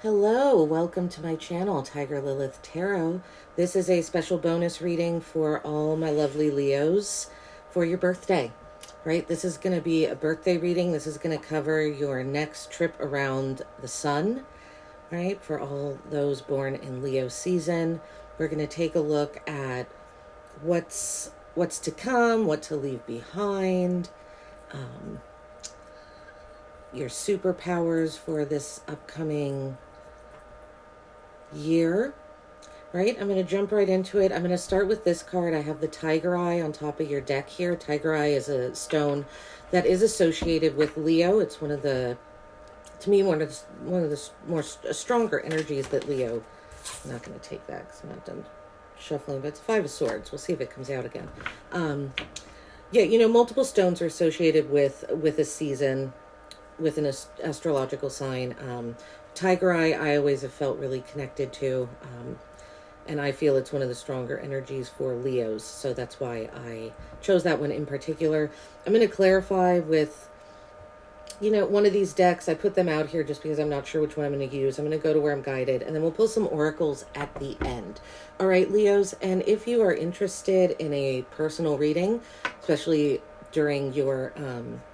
Hello, welcome to my channel, Tiger Lilith Tarot. This is a special bonus reading for all my lovely Leos for your birthday, right? This is going to be a birthday reading. This is going to cover your next trip around the sun, right? For all those born in Leo season. We're going to take a look at what's to come, what to leave behind, your superpowers for this upcoming year, right? I'm going to jump right into it. I'm going to start with this card. I have the Tiger Eye on top of your deck here. Tiger Eye is a stone that is associated with Leo. It's one of the more stronger energies that Leo. I'm not going to take that because I'm not done shuffling, but it's Five of Swords. We'll see if it comes out again. Yeah, multiple stones are associated with a season, with an astrological sign. Tiger Eye, I always have felt really connected to, and I feel it's one of the stronger energies for Leos, so that's why I chose that one in particular. I'm going to clarify with, one of these decks. I put them out here just because I'm not sure which one I'm going to use. I'm going to go to where I'm guided, and then we'll pull some oracles at the end. All right, Leos, and if you are interested in a personal reading, especially during your,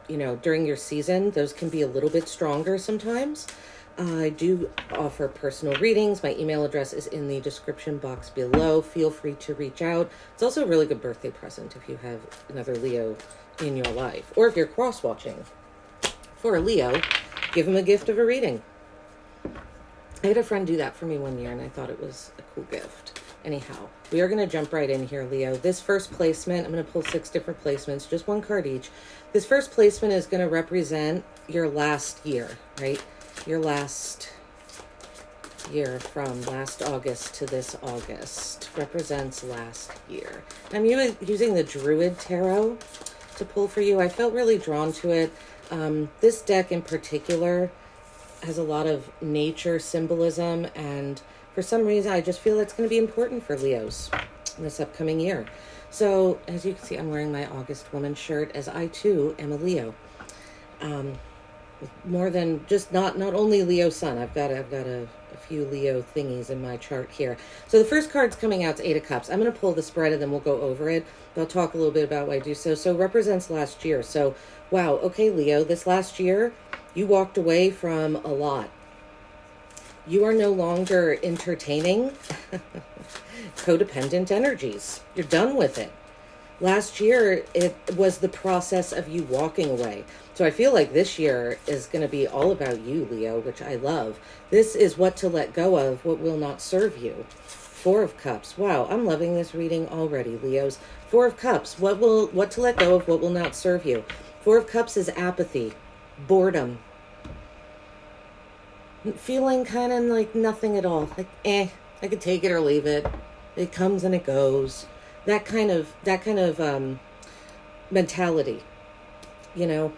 during your season, those can be a little bit stronger sometimes. I do offer personal readings. My email address is in the description box below. Feel free to reach out. It's also a really good birthday present if you have another Leo in your life. Or if you're cross-watching for a Leo, give them a gift of a reading. I had a friend do that for me one year, and I thought it was a cool gift. Anyhow, we are going to jump right in here, Leo. This first placement, I'm going to pull 6 different placements, just one card each. This first placement is going to represent your last year, right? Your last year from last August to this August represents last year. I'm using the Druid Tarot to pull for you. I felt really drawn to it. This deck in particular has a lot of nature symbolism, and for some reason I just feel it's going to be important for Leos in this upcoming year. So as you can see, I'm wearing my August Woman shirt, as I too am a Leo. More than just not only Leo sun. I've got a few Leo thingies in my chart here. So the first card's coming out, 8 of Cups. I'm going to pull the spread and then we'll go over it. I'll talk a little bit about why I do so. So represents last year. So wow, okay, Leo, this last year you walked away from a lot. You are no longer entertaining codependent energies. You're done with it. Last year, it was the process of you walking away. So I feel like this year is going to be all about you, Leo, which I love. This is what to let go of, what will not serve you. 4 of Cups. Wow, I'm loving this reading already, Leos. 4 of Cups. What to let go of, what will not serve you. 4 of Cups is apathy, boredom, feeling kind of like nothing at all. Like, I could take it or leave it. It comes and it goes. That kind of mentality, again,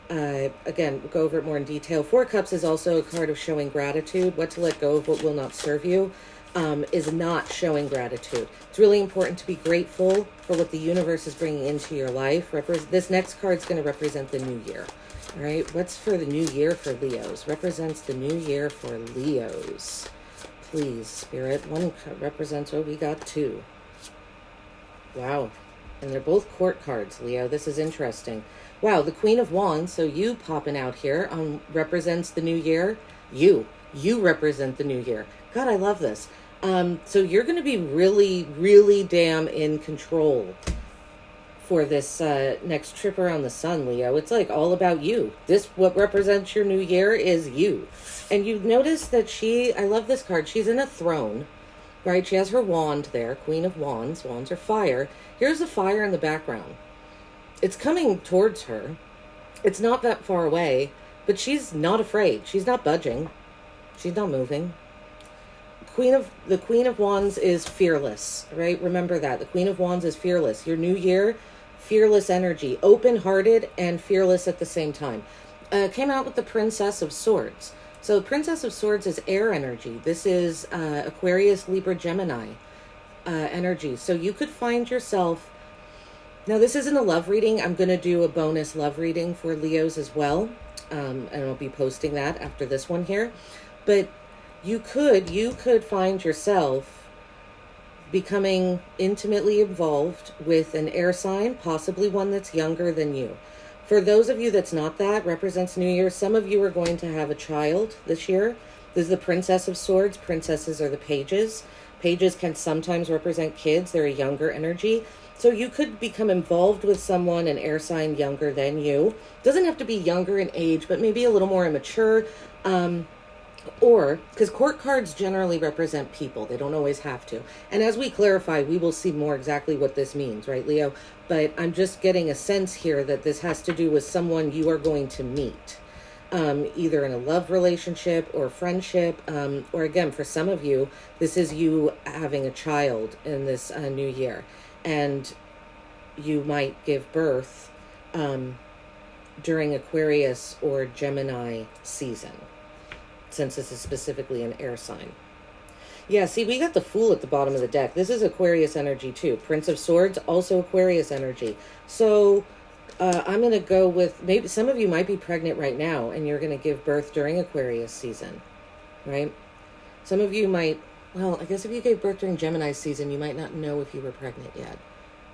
we'll go over it more in detail. 4 Cups is also a card of showing gratitude. What to let go of, what will not serve you, is not showing gratitude. It's really important to be grateful for what the universe is bringing into your life. This next card is going to represent the new year. All right, what's for the new year for Leos? Represents the new year for Leos. Please, Spirit. One represents what we got, 2. Wow. And they're both court cards, Leo. This is interesting. Wow, the Queen of Wands, so you popping out here, represents the new year. You represent the new year. God, I love this. So you're going to be really, really damn in control for this next trip around the sun, Leo. It's like all about you. What represents your new year is you. And you notice that I love this card. She's in a throne. Right, she has her wand there, Queen of Wands. Wands are fire. Here's the fire in the background. It's coming towards her. It's not that far away, but she's not afraid. She's not budging. She's not moving. The Queen of Wands is fearless, right? Remember that. The Queen of Wands is fearless. Your new year, fearless energy, open-hearted and fearless at the same time. Came out with the Princess of Swords. So Princess of Swords is air energy. This is Aquarius, Libra, Gemini energy. So you could find yourself... Now, this isn't a love reading. I'm going to do a bonus love reading for Leos as well. And I'll be posting that after this one here. But you could find yourself becoming intimately involved with an air sign, possibly one that's younger than you. For those of you that's not that, represents New Year. Some of you are going to have a child this year. This is the Princess of Swords. Princesses are the pages. Pages can sometimes represent kids. They're a younger energy. So you could become involved with someone, an air sign younger than you. Doesn't have to be younger in age, but maybe a little more immature. Or, because court cards generally represent people. They don't always have to. And as we clarify, we will see more exactly what this means, right, Leo? But I'm just getting a sense here that this has to do with someone you are going to meet. Either in a love relationship or friendship. Or again, for some of you, this is you having a child in this new year. And you might give birth during Aquarius or Gemini season, since this is specifically an air sign. Yeah, see, we got the Fool at the bottom of the deck. This is Aquarius energy too. Prince of Swords, also Aquarius energy. So I'm going to go with, maybe some of you might be pregnant right now and you're going to give birth during Aquarius season, right? Some of you might, well, I guess if you gave birth during Gemini season, you might not know if you were pregnant yet.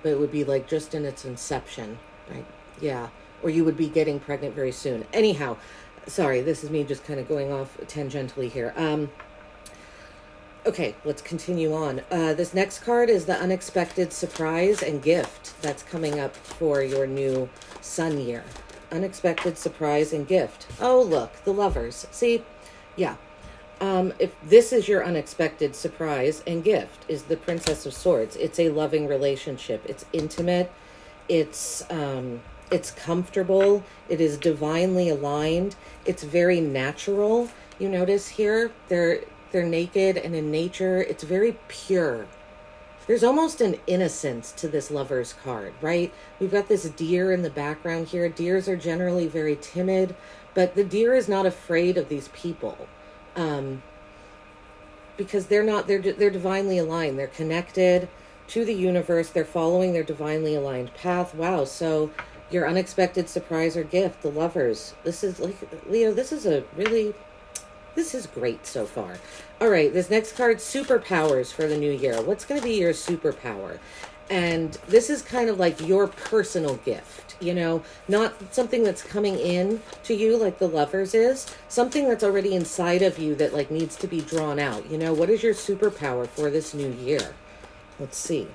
But it would be like just in its inception, right? Yeah. Or you would be getting pregnant very soon. Anyhow, sorry, this is me just kind of going off tangentially here. Okay, let's continue on. This next card is the unexpected surprise and gift that's coming up for your new sun year. Unexpected surprise and gift. Oh, look, the Lovers. See, yeah. If this is your unexpected surprise and gift, is the Princess of Swords. It's a loving relationship. It's intimate. It's comfortable. It is divinely aligned. It's very natural. You notice here, they're naked and in nature. It's very pure. There's almost an innocence to this Lover's card, right? We've got this deer in the background here. Deers are generally very timid, but the deer is not afraid of these people. Because they're divinely aligned. They're connected to the universe. They're following their divinely aligned path. Wow. So your unexpected surprise or gift, the Lovers. This is like, Leo, this is great so far. All right. This next card, superpowers for the new year. What's going to be your superpower? And this is kind of like your personal gift, you know, not something that's coming in to you like the Lovers is, something that's already inside of you that like needs to be drawn out. You know, what is your superpower for this new year? Let's see.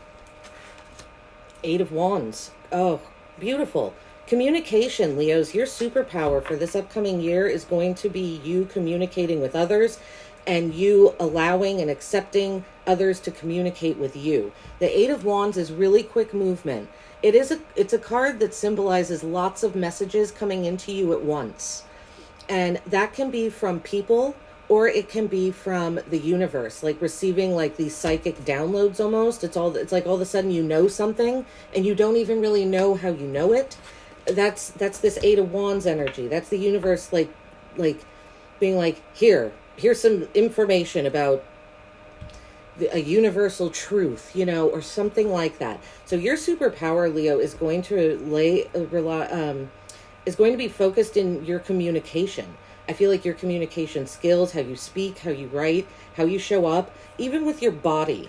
8 of Wands. Oh, beautiful. Communication, Leos. Your superpower for this upcoming year is going to be you communicating with others and you allowing and accepting others to communicate with you. The 8 of Wands is really quick movement. It's a card that symbolizes lots of messages coming into you at once. And that can be from people or it can be from the universe, like receiving like these psychic downloads almost. It's like all of a sudden you know something and you don't even really know how you know it. That's this 8 of Wands energy. That's the universe like being like, here's some information about a universal truth, you know, or something like that. So your superpower, Leo, is going to is going to be focused in your communication. I feel like your communication skills, how you speak, how you write, how you show up, even with your body.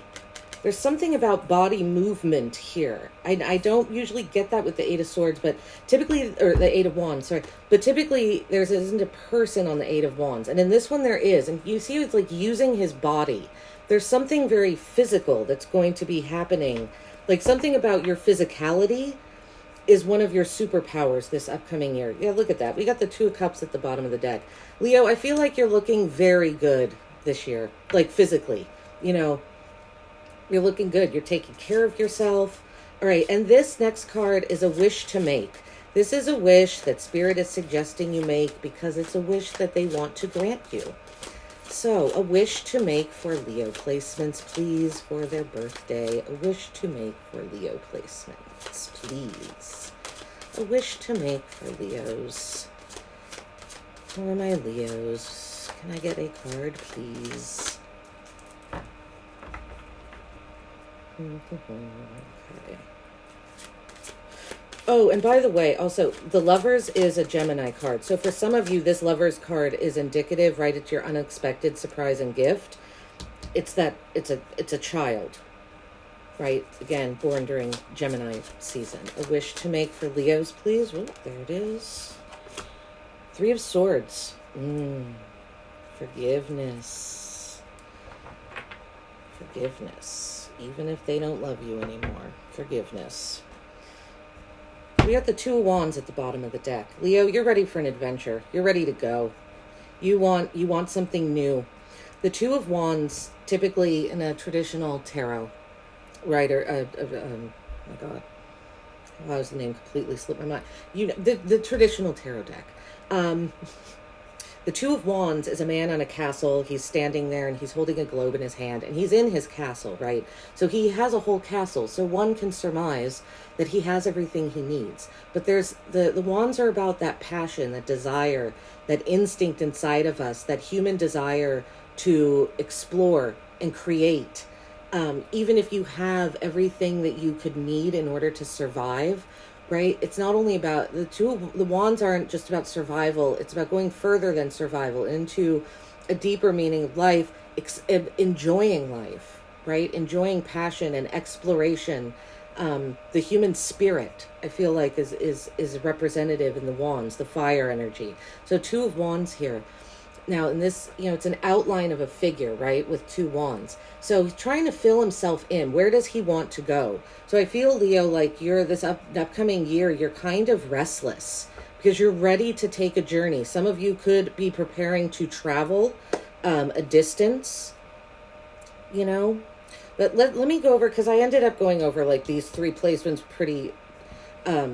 There's something about body movement here. I don't usually get that with the 8 of Swords, but typically, or the 8 of Wands, sorry. But typically, there isn't a person on the 8 of Wands. And in this one, there is. And you see it's like using his body. There's something very physical that's going to be happening. Like something about your physicality is one of your superpowers this upcoming year. Yeah, look at that. We got the 2 of Cups at the bottom of the deck. Leo, I feel like you're looking very good this year. Like physically, you know. You're looking good. You're taking care of yourself. All right. And this next card is a wish to make. This is a wish that Spirit is suggesting you make because it's a wish that they want to grant you. So a wish to make for Leo placements, please, for their birthday. A wish to make for Leo placements, please. A wish to make for Leos. For my Leos. Can I get a card, please? Okay. Oh, and by the way, also, the Lovers is a Gemini card. So for some of you, this Lovers card is indicative, right? It's your unexpected surprise and gift. It's a child, right? Again, born during Gemini season. A wish to make for Leos, please. Oh, there it is. Three of Swords. Forgiveness. Forgiveness. Even if they don't love you anymore. Forgiveness. We got the Two of Wands at the bottom of the deck. Leo, you're ready for an adventure. You're ready to go. You want something new. The Two of Wands, typically in a traditional tarot, right? Oh my God. Why was the name completely slipped my mind? You know, the traditional tarot deck. The Two of Wands is a man on a castle. He's standing there and he's holding a globe in his hand and he's in his castle, right? So he has a whole castle. So one can surmise that he has everything he needs. But there's the wands are about that passion, that desire, that instinct inside of us, that human desire to explore and create. Even if you have everything that you could need in order to survive, right? It's not only about the wands aren't just about survival. It's about going further than survival into a deeper meaning of life, enjoying life, right? Enjoying passion and exploration. The human spirit, I feel like is representative in the wands, the fire energy. So Two of Wands here. Now in this, it's an outline of a figure, right? With two wands. So he's trying to fill himself in. Where does he want to go? So I feel, Leo, like you're this upcoming year, you're kind of restless because you're ready to take a journey. Some of you could be preparing to travel a distance, But let me go over, because I ended up going over like these three placements pretty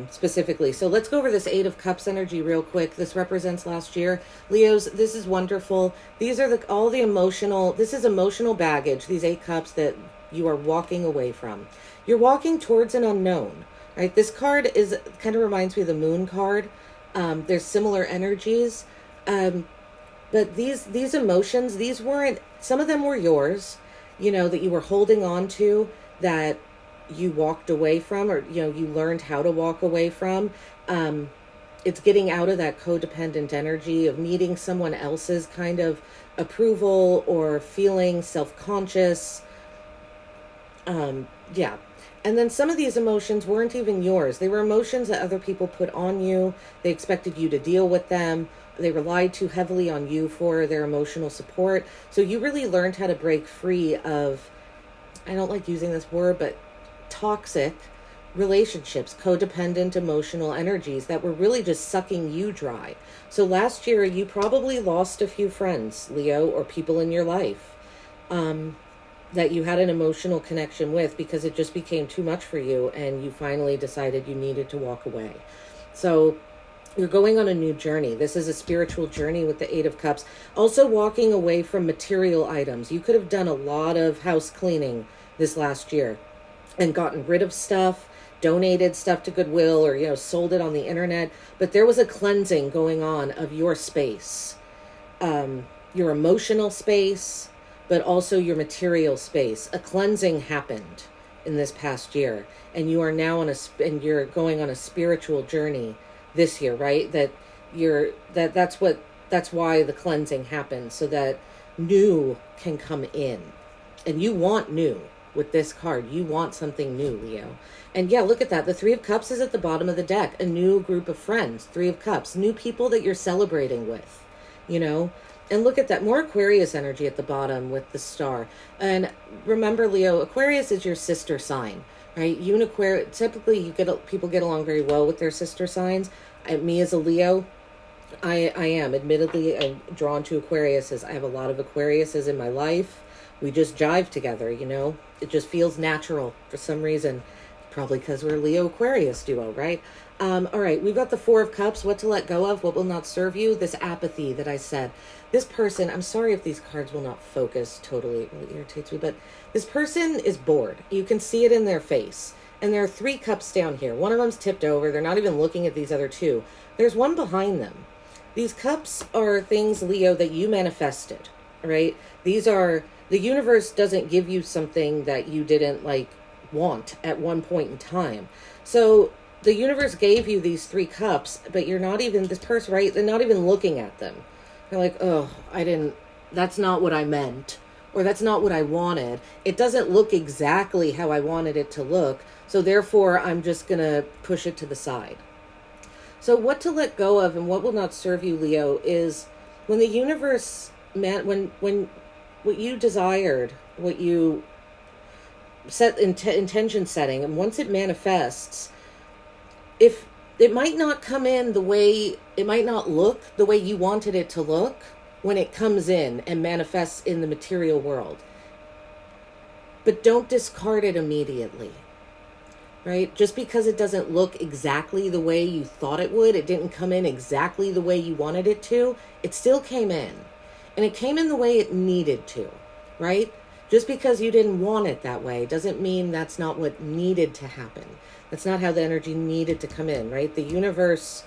specifically. So let's go over this Eight of Cups energy real quick. This represents last year. Leos, this is wonderful. These are all the emotional, this is emotional baggage, these 8 cups that you are walking away from. You're walking towards an unknown, right? This card kind of reminds me of the Moon card. There's similar energies. But these emotions, these weren't, some of them were yours, that you were holding on to, that you walked away from, or you learned how to walk away from. It's getting out of that codependent energy of needing someone else's kind of approval or feeling self-conscious. And then some of these emotions weren't even yours. They were emotions that other people put on you. They expected you to deal with them. They relied too heavily on you for their emotional support. So you really learned how to break free of, I don't like using this word, but toxic relationships, codependent emotional energies that were really just sucking you dry. So last year you probably lost a few friends, Leo, or people in your life that you had an emotional connection with because it just became too much for you and you finally decided you needed to walk away. So you're going on a new journey. This is a spiritual journey with the Eight of Cups. Also walking away from material items. You could have done a lot of house cleaning this last year and gotten rid of stuff, donated stuff to Goodwill, or, sold it on the internet. But there was a cleansing going on of your space, your emotional space, but also your material space. A cleansing happened in this past year, and you are now and you're going on a spiritual journey this year, right? That's why the cleansing happens, so that new can come in. And you want new. With this card, you want something new, Leo. And yeah, look at that. The Three of Cups is at the bottom of the deck. A new group of friends. Three of Cups. New people that you're celebrating with, And look at that. More Aquarius energy at the bottom with the star. And remember, Leo, Aquarius is your sister sign, right? You and Aquarius, typically people get along very well with their sister signs. Me as a Leo, I am. Admittedly, I'm drawn to Aquariuses. I have a lot of Aquariuses in my life. We just jive together, It just feels natural for some reason. Probably because we're Leo Aquarius duo, right? All right, we've got the Four of Cups. What to let go of, what will not serve you. This apathy that I said. This person, I'm sorry if these cards will not focus totally. It really irritates me. But this person is bored. You can see it in their face. And there are 3 cups down here. One of them's tipped over. They're not even looking at these other 2. There's one behind them. These cups are things, Leo, that you manifested, right? These are... The universe doesn't give you something that you didn't want at one point in time. So the universe gave you these 3 cups, but you're not even, this person, right? They're not even looking at them. They're like, oh, that's not what I meant. Or that's not what I wanted. It doesn't look exactly how I wanted it to look. So therefore, I'm just going to push it to the side. So what to let go of and what will not serve you, Leo, is when the universe, when what you desired, what you set intention setting, and once it manifests, if it might not come in the way, it might not look the way you wanted it to look when it comes in and manifests in the material world. But don't discard it immediately, right? Just because it doesn't look exactly the way you thought it would, it didn't come in exactly the way you wanted it to, it still came in. And it came in the way it needed to, right? Just because you didn't want it that way doesn't mean that's not what needed to happen. That's not how the energy needed to come in, right? The universe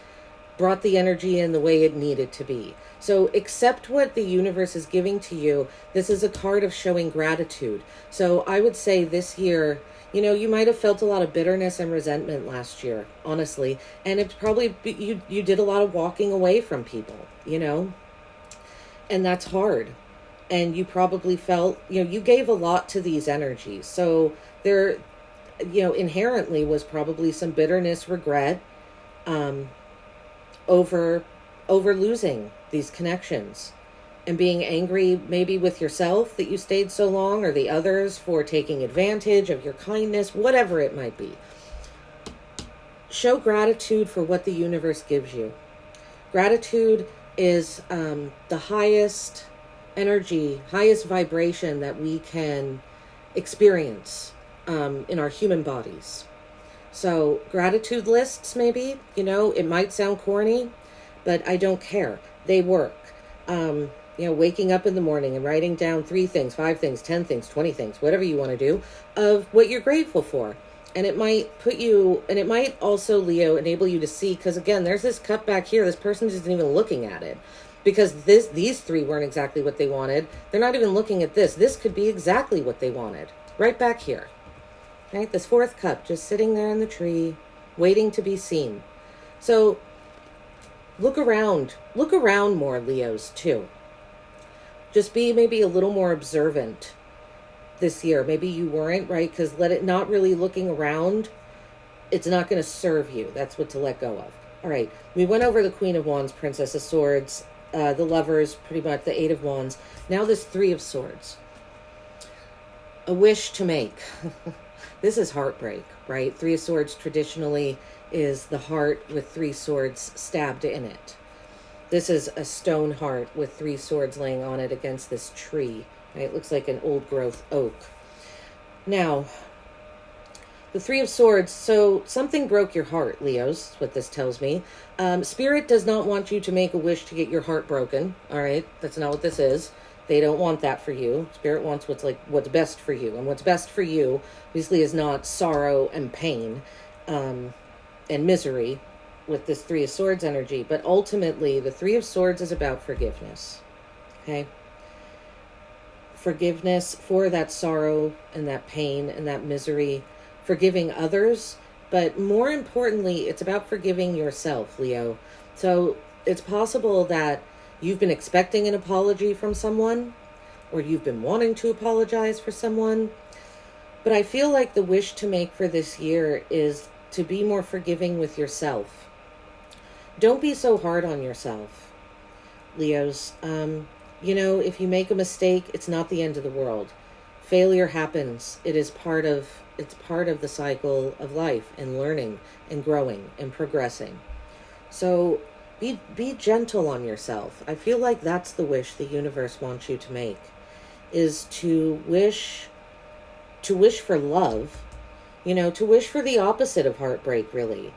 brought the energy in the way it needed to be. So accept what the universe is giving to you. This is a card of showing gratitude. So I would say this year, you might have felt a lot of bitterness and resentment last year, honestly. And it's probably, you did a lot of walking away from people, and that's hard. And you probably felt, you gave a lot to these energies. So there, inherently was probably some bitterness, regret, over losing these connections and being angry maybe with yourself that you stayed so long, or the others for taking advantage of your kindness, whatever it might be. Show gratitude for what the universe gives you. Gratitude is the highest energy, highest vibration that we can experience in our human bodies. So gratitude lists, maybe, it might sound corny, but I don't care. They work. Waking up in the morning and writing down 3 things, 5 things, 10 things, 20 things, whatever you want to do, of what you're grateful for. And it might it might also, Leo, enable you to see, because again, there's this cup back here. This person isn't even looking at it because these 3 weren't exactly what they wanted. They're not even looking at this. This could be exactly what they wanted right back here. Right? This 4th cup just sitting there in the tree, waiting to be seen. So look around more, Leos, too. Just be maybe a little more observant this year. Maybe you weren't, right? Because not really looking around, it's not going to serve you. That's what to let go of. All right. We went over the Queen of Wands, Princess of Swords, the Lovers, pretty much the 8 of Wands. Now this 3 of Swords. A wish to make. This is heartbreak, right? 3 of Swords traditionally is the heart with 3 swords stabbed in it. This is a stone heart with 3 swords laying on it against this tree. Right? It looks like an old growth oak. Now, the 3 of Swords, so something broke your heart, Leos, is what this tells me. Spirit does not want you to make a wish to get your heart broken, all right? That's not what this is. They don't want that for you. Spirit wants what's best for you. And what's best for you, obviously, is not sorrow and pain and misery with this 3 of Swords energy. But ultimately, the 3 of Swords is about forgiveness, okay? Forgiveness for that sorrow and that pain and that misery, forgiving others, but more importantly, it's about forgiving yourself, Leo. So it's possible that you've been expecting an apology from someone, or you've been wanting to apologize for someone, but I feel like the wish to make for this year is to be more forgiving with yourself. Don't be so hard on yourself, Leos. If you make a mistake, it's not the end of the world. Failure happens. It's part of the cycle of life and learning and growing and progressing. So be gentle on yourself. I feel like that's the wish the universe wants you to make, is to wish for love, to wish for the opposite of heartbreak, really,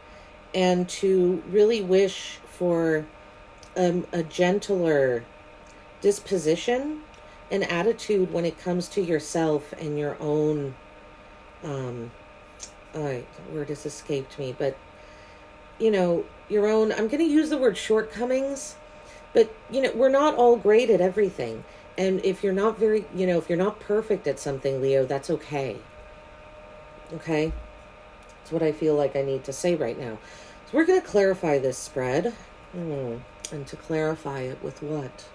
and to really wish for a gentler disposition and attitude when it comes to yourself and your own word has escaped me, but your own, I'm going to use the word shortcomings, but we're not all great at everything. And if you're not if you're not perfect at something, Leo, that's okay. Okay? It's what I feel like I need to say right now. So we're going to clarify this spread. And to clarify it with what?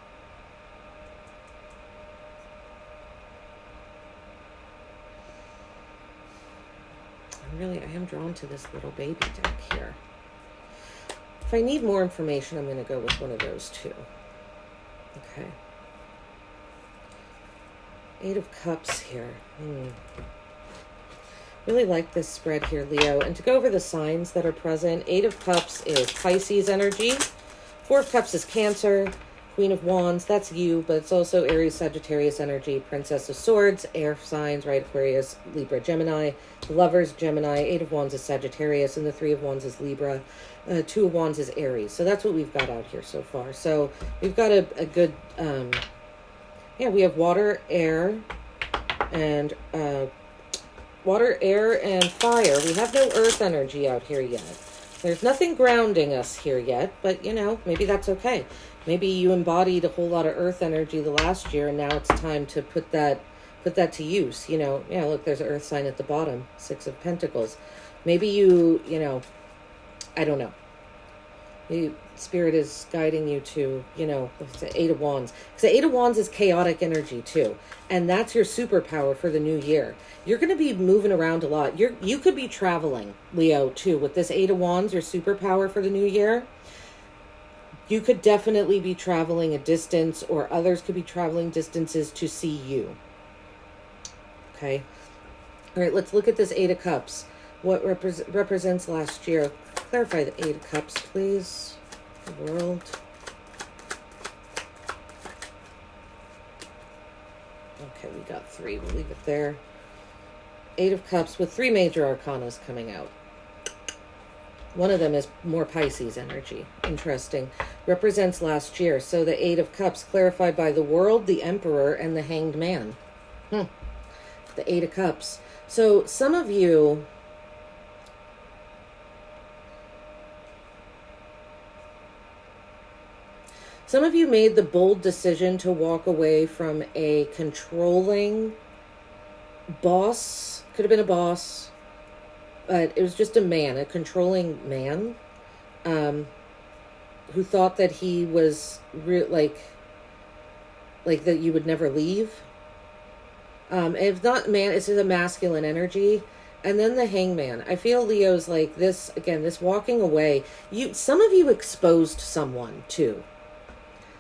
I am drawn to this little baby deck here. If I need more information, I'm going to go with one of those two. Okay. Eight of Cups here. Really like this spread here, Leo. And to go over the signs that are present, Eight of Cups is Pisces energy. Four of Cups is Cancer. Queen of Wands, that's you, but it's also Aries, Sagittarius energy. Princess of Swords, air signs, right? Aquarius, Libra, Gemini. Lovers, Gemini. Eight of Wands is Sagittarius, and the Three of Wands is Libra. Two of Wands is Aries. So that's what we've got out here so far. So we've got a good, we have water, air, and fire. We have no earth energy out here yet. There's nothing grounding us here yet, but maybe that's okay. Maybe you embodied a whole lot of earth energy the last year, and now it's time to put that to use. Look, there's an earth sign at the bottom, Six of Pentacles. Maybe you I don't know. Maybe Spirit is guiding you to, the Eight of Wands. Because the Eight of Wands is chaotic energy too. And that's your superpower for the new year. You're going to be moving around a lot. You could be traveling, Leo, too. With this Eight of Wands, your superpower for the new year. You could definitely be traveling a distance, or others could be traveling distances to see you. Okay. All right, let's look at this Eight of Cups. What represents last year? Clarify the Eight of Cups, please. The World. Okay, we got three. We'll leave it there. Eight of Cups with three major arcanas coming out. One of them is more Pisces energy. Interesting. Represents last year. So the Eight of Cups clarified by the World, the Emperor, and the Hanged Man. The Eight of Cups. So some of you... Some of you made the bold decision to walk away from a controlling boss. Could have been a boss. But it was just a man, a controlling man, who thought that he was like that you would never leave. If not man, it's just a masculine energy. And then the Hangman. I feel Leo's like this, again, this walking away. Some of you exposed someone too.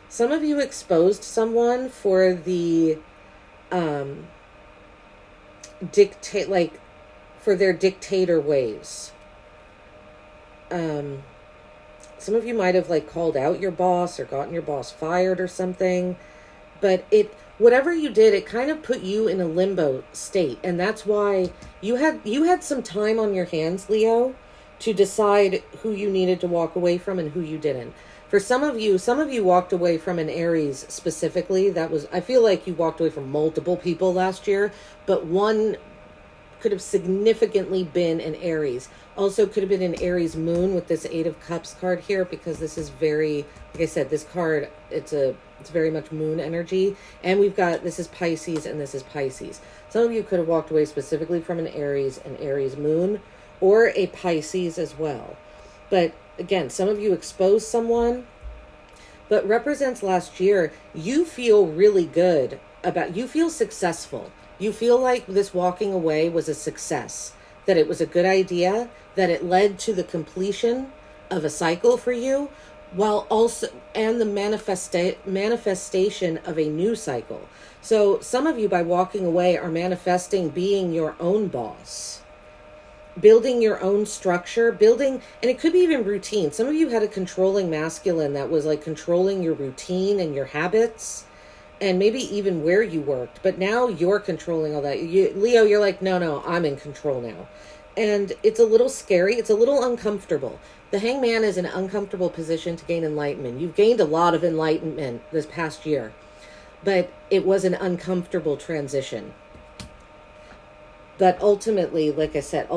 Some of you exposed someone for the for their dictator ways. Some of you might have called out your boss or gotten your boss fired or something, but whatever you did, it kind of put you in a limbo state. And that's why you had some time on your hands, Leo, to decide who you needed to walk away from and who you didn't. For some of you walked away from an Aries specifically. I feel like you walked away from multiple people last year, but one could have significantly been an Aries. Also could have been an Aries moon with this Eight of Cups card here, because this is very, like I said, this card, it's very much moon energy. And this is Pisces and this is Pisces. Some of you could have walked away specifically from an Aries moon, or a Pisces as well. But again, some of you exposed someone, but represents last year. You feel really good you feel successful. You feel like this walking away was a success, that it was a good idea, that it led to the completion of a cycle for you, and the manifestation of a new cycle. So some of you, by walking away, are manifesting being your own boss, building your own structure, and it could be even routine. Some of you had a controlling masculine that was controlling your routine and your habits, and maybe even where you worked. But now you're controlling all that. Leo, you're like, no, I'm in control now. And it's a little scary. It's a little uncomfortable. The Hangman is an uncomfortable position to gain enlightenment. You've gained a lot of enlightenment this past year, but it was an uncomfortable transition. But ultimately, like I said,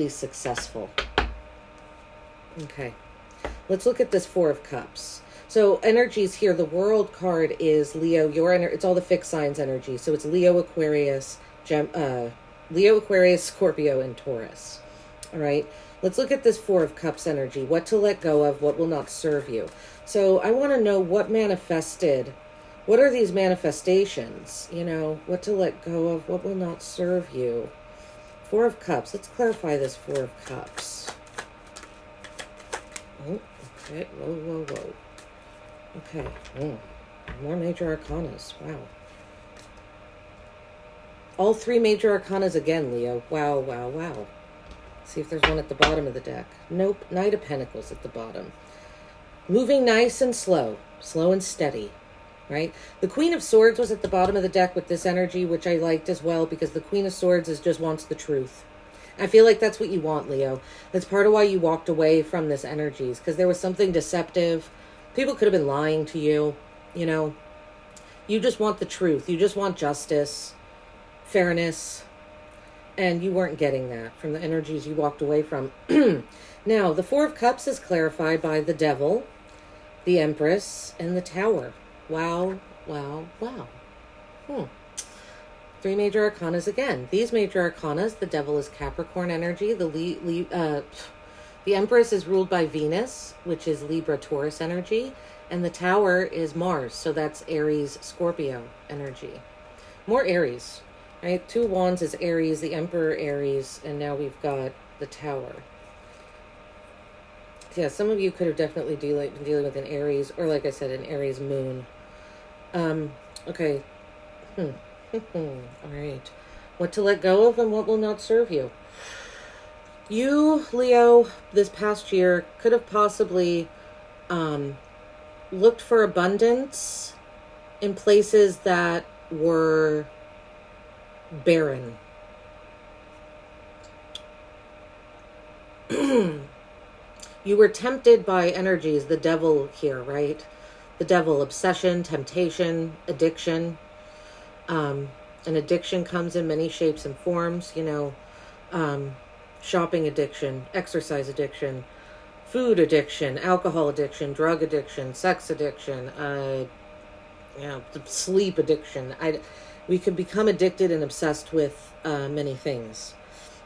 successful. Okay. Let's look at this Four of Cups. So energies here, the World card is Leo, it's all the fixed signs energy. So it's Leo, Aquarius, Scorpio, and Taurus. All right. Let's look at this Four of Cups energy. What to let go of, what will not serve you. So I want to know what manifested. What are these manifestations? You know, what to let go of, what will not serve you. Four of Cups. Let's clarify this Four of Cups. Oh, okay. Whoa, whoa, whoa. Okay. More major arcanas. Wow. All three major arcanas again, Leo. Wow, wow, wow. See if there's one at the bottom of the deck. Nope. Knight of Pentacles at the bottom. Moving nice and slow. Slow and steady. Right? The Queen of Swords was at the bottom of the deck with this energy, which I liked as well, because the Queen of Swords just wants the truth. I feel like that's what you want, Leo. That's part of why you walked away from this energies, because there was something deceptive. People could have been lying to you, you know. You just want the truth. You just want justice, fairness, and you weren't getting that from the energies you walked away from. Now, the Four of Cups is clarified by the Devil, the Empress, and the Tower. Wow, wow, wow. Three major arcanas again. These major arcanas, the Devil is Capricorn energy. The Empress is ruled by Venus, which is Libra Taurus energy. And the Tower is Mars, so that's Aries Scorpio energy. More Aries, right? Two of Wands is Aries, the Emperor Aries, and now we've got the Tower. Yeah, some of you could have definitely been dealing with an Aries, or like I said, an Aries moon. Okay. All right. What to let go of and what will not serve you. You, Leo, this past year could have possibly looked for abundance in places that were barren. You were tempted by energies, the Devil here, right? The Devil, obsession, temptation, addiction. An addiction comes in many shapes and forms, you know, shopping addiction, exercise addiction, food addiction, alcohol addiction, drug addiction, sex addiction, you know, sleep addiction. We could become addicted and obsessed with many things.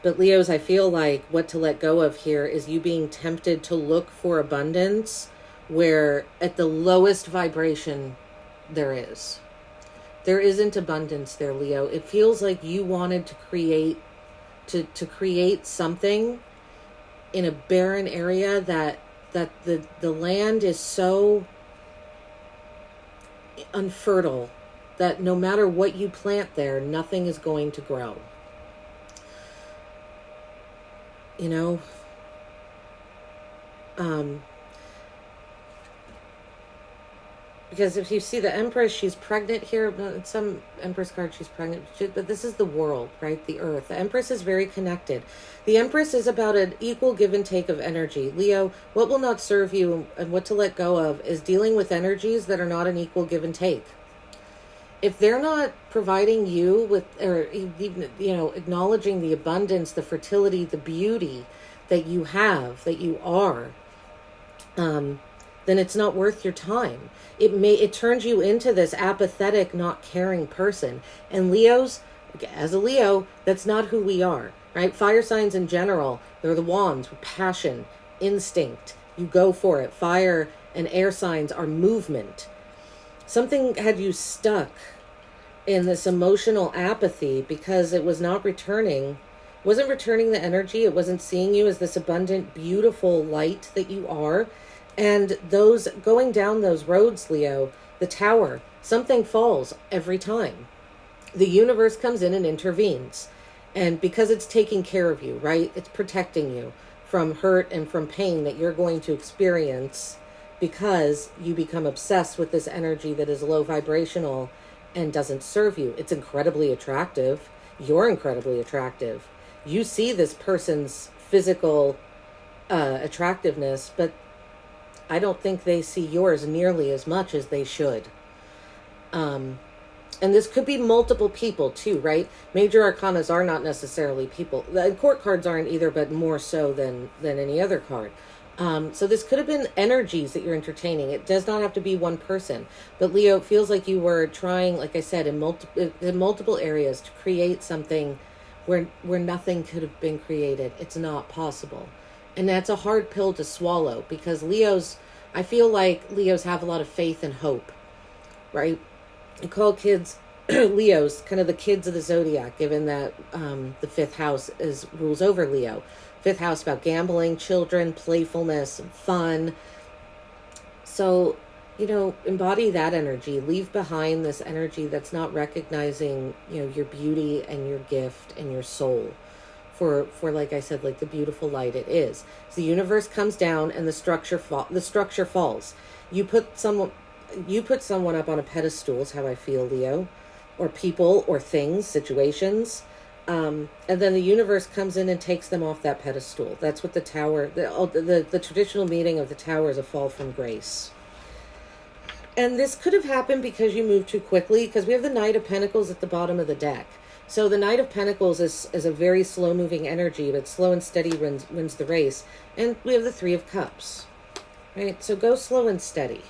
But Leos, I feel like what to let go of here is you being tempted to look for abundance where at the lowest vibration there is. There isn't abundance there, Leo. It feels like you wanted to create something in a barren area that the land is so unfertile that no matter what you plant there, nothing is going to grow. You know, because if you see the Empress, she's pregnant here. Some Empress card, she's pregnant. But this is the world, right? The Earth. The Empress is very connected. The Empress is about an equal give and take of energy. Leo, what will not serve you and what to let go of is dealing with energies that are not an equal give and take. If they're not providing you with, or even, you know, acknowledging the abundance, the fertility, the beauty that you have, that you are, then it's not worth your time. It turns you into this apathetic, not caring person. And Leos, as a Leo, that's not who we are, right? Fire signs in general, they're the wands with passion, instinct. You go for it. Fire and air signs are movement. Something had you stuck in this emotional apathy because it was not returning, wasn't returning the energy. It wasn't seeing you as this abundant, beautiful light that you are. And those going down those roads, Leo, the Tower, something falls every time. The universe comes in and intervenes. And because it's taking care of you, right? It's protecting you from hurt and from pain that you're going to experience because you become obsessed with this energy that is low vibrational and doesn't serve you. It's incredibly attractive. You're incredibly attractive. You see this person's physical attractiveness, but I don't think they see yours nearly as much as they should. And this could be multiple people too, right? Major arcanas are not necessarily people. The court cards aren't either, but more so than any other card. So this could have been energies that you're entertaining. It does not have to be one person. But Leo, it feels like you were trying, like I said, in multiple areas to create something where nothing could have been created. It's not possible. And that's a hard pill to swallow, because I feel like Leos have a lot of faith and hope, right? I call kids Leos kind of the kids of the Zodiac, given that the fifth house rules over Leo. Fifth house about gambling, children, playfulness, and fun. So, embody that energy. Leave behind this energy that's not recognizing, your beauty and your gift and your soul for like I said, like the beautiful light it is. So the universe comes down and the structure falls. You put someone up on a pedestal is how I feel, Leo, or people or things, situations. And then the universe comes in and takes them off that pedestal. That's what the tower, the traditional meaning of the tower is a fall from grace. And this could have happened because you moved too quickly, because we have the Knight of Pentacles at the bottom of the deck. So the Knight of Pentacles is a very slow-moving energy, but slow and steady wins the race. And we have the Three of Cups, right? So go slow and steady.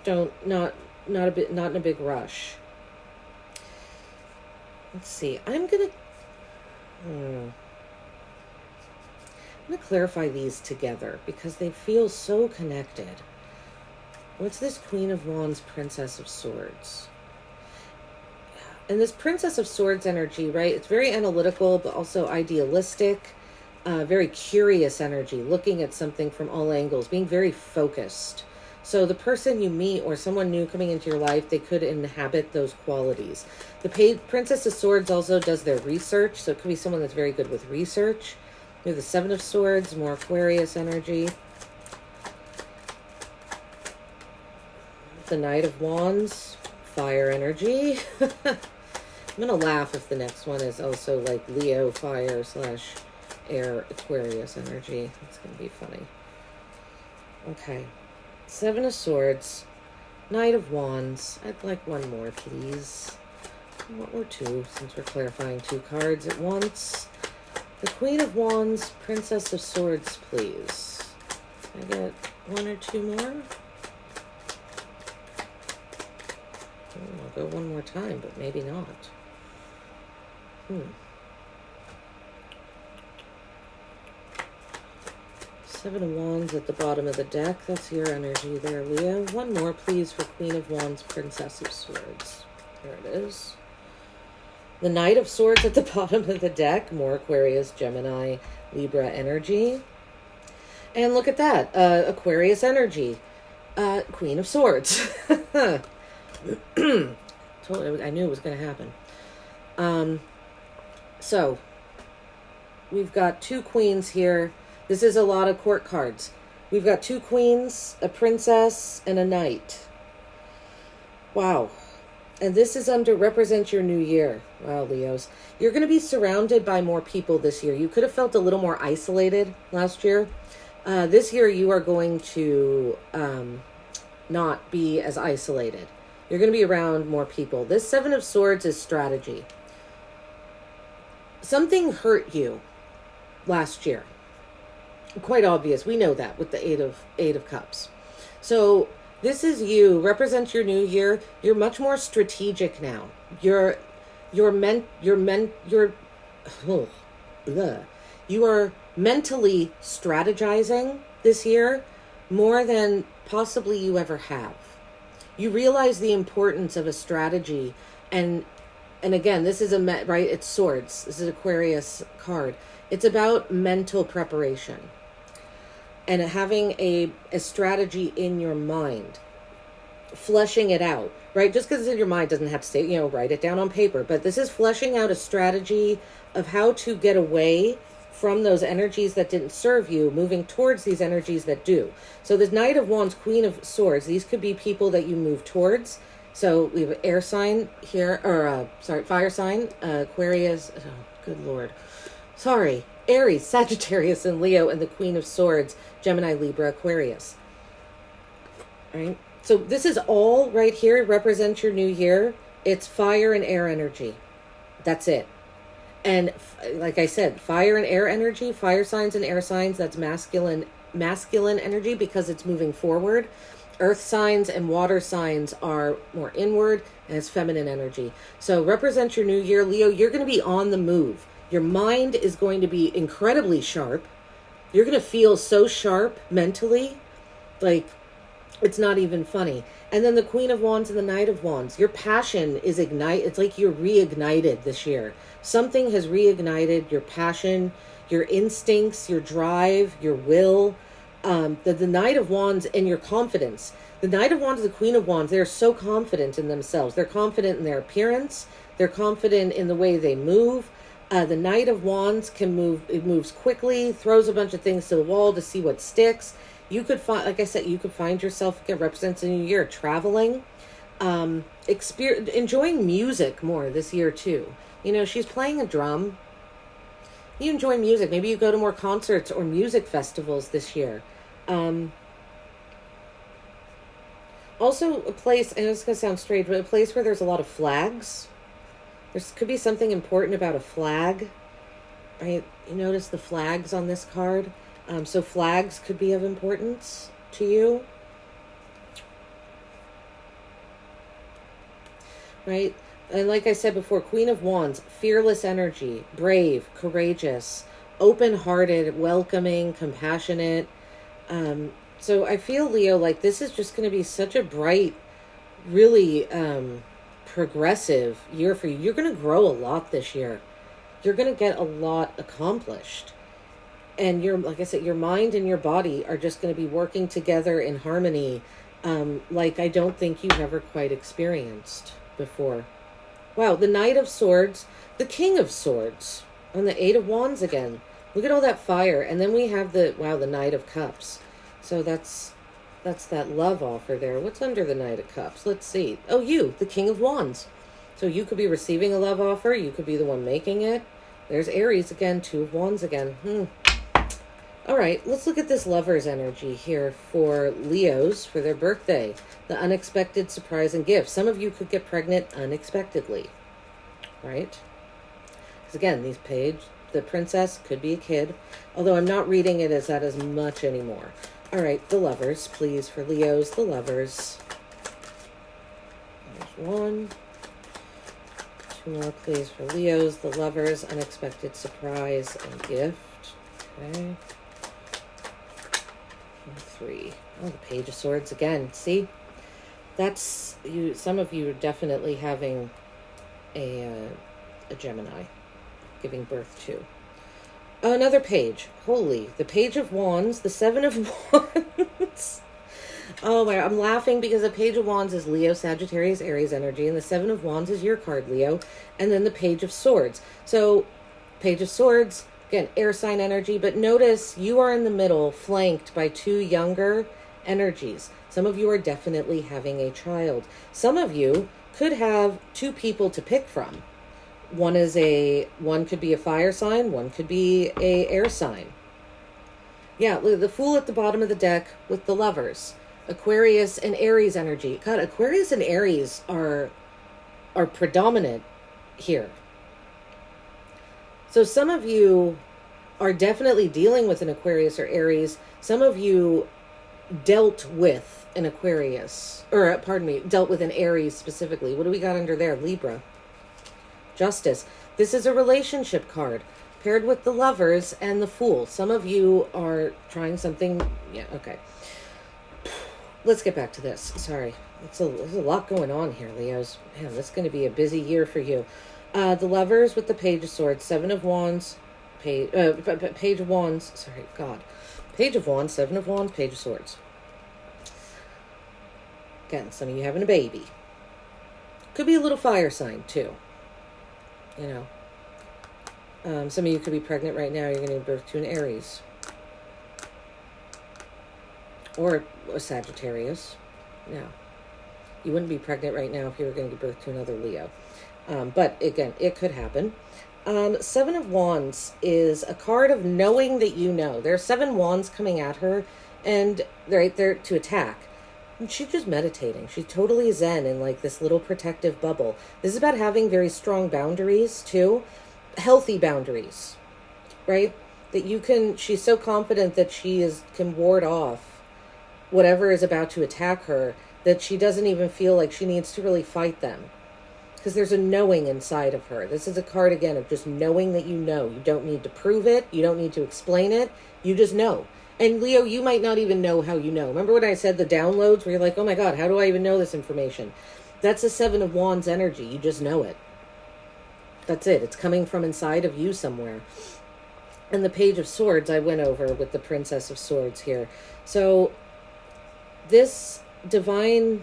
Not in a big rush. Let's see. I'm gonna clarify these together because they feel so connected. What's this Queen of Wands, Princess of Swords? And this Princess of Swords energy, right? It's very analytical, but also idealistic, very curious energy, looking at something from all angles, being very focused. So the person you meet or someone new coming into your life, they could inhabit those qualities. The Princess of Swords also does their research. So it could be someone that's very good with research. We have the Seven of Swords, more Aquarius energy. The Knight of Wands, fire energy. I'm going to laugh if the next one is also like Leo, fire / air, Aquarius energy. It's going to be funny. Okay. Seven of Swords, Knight of Wands. I'd like one more, please. Or two, since we're clarifying two cards at once. The Queen of Wands, Princess of Swords, please. Can I get one or two more? I'll go one more time, but maybe not. Seven of Wands at the bottom of the deck. That's your energy there, Leo. One more, please, for Queen of Wands, Princess of Swords. There it is. The Knight of Swords at the bottom of the deck. More Aquarius, Gemini, Libra energy. And look at that. Aquarius energy. Queen of Swords. I knew it was going to happen. So, we've got two queens here. This is a lot of court cards. We've got two queens, a princess, and a knight. Wow. And this is represents your new year. Wow, Leos. You're going to be surrounded by more people this year. You could have felt a little more isolated last year. This year, you are going to not be as isolated. You're going to be around more people. This Seven of Swords is strategy. Something hurt you last year. Quite obvious. We know that with the Eight of Cups. So this is you, represents your new year. You're much more strategic now. You are mentally strategizing this year more than possibly you ever have. You realize the importance of a strategy, and again, this is right? It's swords. This is Aquarius card. It's about mental preparation and having a strategy in your mind, fleshing it out, right? Just because it's in your mind doesn't have to say, write it down on paper. But this is fleshing out a strategy of how to get away from those energies that didn't serve you, moving towards these energies that do. So the Knight of Wands, Queen of Swords, these could be people that you move towards. So we have an air sign here, or fire sign, Aquarius, good Lord. Sorry, Aries, Sagittarius, and Leo, and the Queen of Swords, Gemini, Libra, Aquarius. All right. So this is all right here, represents your new year. It's fire and air energy. That's it. And like I said, fire and air energy, fire signs and air signs, that's masculine energy because it's moving forward. Earth signs and water signs are more inward and it's feminine energy. So represent your new year, Leo. You're going to be on the move. Your mind is going to be incredibly sharp. You're going to feel so sharp mentally, like it's not even funny. And then the Queen of Wands and the Knight of Wands. Your passion is it's like you're reignited this year. Something has reignited your passion, your instincts, your drive, your will. The Knight of Wands and your confidence. The Knight of Wands and the Queen of Wands, they're so confident in themselves. They're confident in their appearance. They're confident in the way they move. The Knight of Wands can move. It moves quickly, throws a bunch of things to the wall to see what sticks. You could find, like I said, you could find yourself, again, represents a new year, traveling, enjoying music more this year too. You know, she's playing a drum. You enjoy music. Maybe you go to more concerts or music festivals this year. Also a place, and it's going to sound strange, but a place where there's a lot of flags. There could be something important about a flag, right? You notice the flags on this card. So flags could be of importance to you, right? And like I said before, Queen of Wands, fearless energy, brave, courageous, open-hearted, welcoming, compassionate. So I feel, Leo, like this is just going to be such a bright, really progressive year for you. You're going to grow a lot this year. You're going to get a lot accomplished. And like I said, your mind and your body are just going to be working together in harmony, like I don't think you've ever quite experienced before. Wow, the Knight of Swords, the King of Swords, and the Eight of Wands again. Look at all that fire. And then we have the Knight of Cups. So that's that love offer there. What's under the Knight of Cups? Let's see. Oh, you, the King of Wands. So you could be receiving a love offer. You could be the one making it. There's Aries again, Two of Wands again. All right, let's look at this Lover's energy here for Leos for their birthday. The unexpected surprise and gift. Some of you could get pregnant unexpectedly, right? Because again, the princess could be a kid, although I'm not reading it as that as much anymore. All right, the Lovers, please, for Leos, the Lovers. There's one. Two more, please, for Leos, the Lovers, unexpected surprise and gift. Okay. And three. Oh, the Page of Swords again. See? That's you. Some of you are definitely having a Gemini giving birth to. Oh, another page. Holy. The Page of Wands, the Seven of Wands. Oh my, I'm laughing because the Page of Wands is Leo, Sagittarius, Aries energy, and the Seven of Wands is your card, Leo, and then the Page of Swords. So, Page of Swords, again, air sign energy, but notice you are in the middle, flanked by two younger energies. Some of you are definitely having a child. Some of you could have two people to pick from. One could be a fire sign, one could be a air sign. Yeah, the Fool at the bottom of the deck with the Lovers. Aquarius and Aries energy. God, Aquarius and Aries are predominant here. So some of you are definitely dealing with an Aquarius or Aries. Some of you dealt with an Aquarius, or pardon me, dealt with an Aries specifically. What do we got under there? Libra. Justice. This is a relationship card paired with the Lovers and the Fool. Some of you are trying something. Yeah, okay. Let's get back to this. Sorry. There's a lot going on here, Leos. Man, this is going to be a busy year for you. The Lovers with the Page of Swords, Seven of Wands, Page of Wands. Sorry, God. Page of Wands, Seven of Wands, Page of Swords. Again, some of you having a baby. Could be a little fire sign, too. You know, some of you could be pregnant right now. You're going to give birth to an Aries. Or a Sagittarius. No. You wouldn't be pregnant right now if you were going to give birth to another Leo. But again, it could happen. Seven of Wands is a card of knowing that you know. There are seven wands coming at her, and they're right there to attack. And she's just meditating. She's totally zen in like this little protective bubble. This is about having very strong boundaries too. Healthy boundaries, right? That you can, she's so confident that she can ward off whatever is about to attack her, that she doesn't even feel like she needs to really fight them. Because there's a knowing inside of her. This is a card, again, of just knowing that you know. You don't need to prove it. You don't need to explain it. You just know. And Leo, you might not even know how you know. Remember when I said the downloads where you're like, oh my God, how do I even know this information? That's the Seven of Wands energy. You just know it. That's it. It's coming from inside of you somewhere. And the Page of Swords I went over with the Princess of Swords here. So this divinely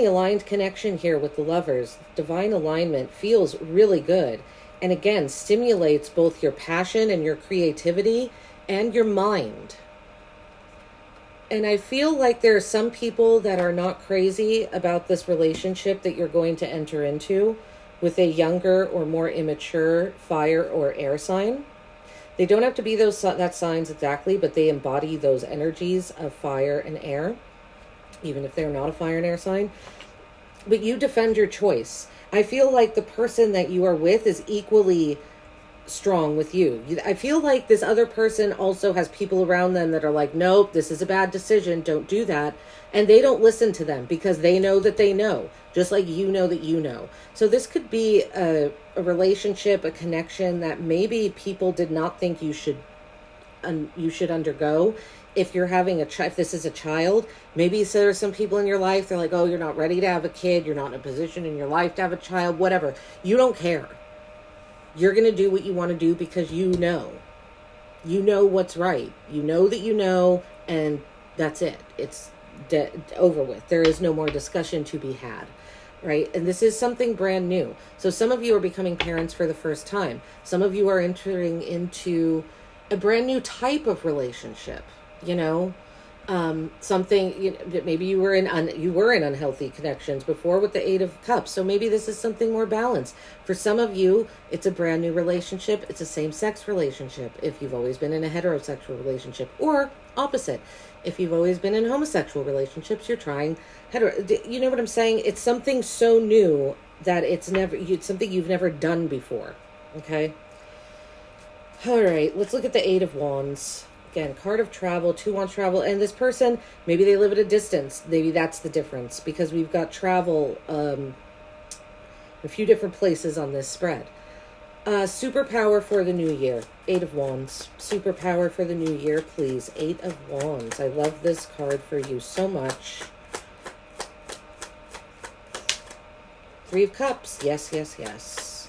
aligned connection here with the lovers, divine alignment, feels really good. And again, stimulates both your passion and your creativity and your mind. And I feel like there are some people that are not crazy about this relationship that you're going to enter into with a younger or more immature fire or air sign. They don't have to be that signs exactly, but they embody those energies of fire and air, even if they're not a fire and air sign. But you defend your choice. I feel like the person that you are with is equally strong with you. I feel like this other person also has people around them that are like, nope, this is a bad decision, don't do that. And they don't listen to them because they know that they know, just like you know that you know. So this could be a relationship, a connection that maybe people did not think you should undergo. If you're having if this is a child, maybe so there's some people in your life, they're like, oh, you're not ready to have a kid, you're not in a position in your life to have a child, whatever. You don't care. You're going to do what you want to do because you know what's right. You know that you know, and that's it. It's over with. There is no more discussion to be had, right? And this is something brand new. So some of you are becoming parents for the first time. Some of you are entering into a brand new type of relationship, something, maybe you were in unhealthy connections before with the Eight of Cups. So maybe this is something more balanced. For some of you, it's a brand new relationship. It's a same-sex relationship. If you've always been in a heterosexual relationship, or opposite, if you've always been in homosexual relationships, you're trying hetero. You know what I'm saying? It's something so new that it's something you've never done before. Okay. All right. Let's look at the Eight of Wands. Again, card of travel, 2 Wands travel. And this person, maybe they live at a distance. Maybe that's the difference, because we've got travel a few different places on this spread. Superpower for the new year. 8 of Wands. Superpower for the new year, please. 8 of Wands. I love this card for you so much. 3 of Cups. Yes, yes, yes.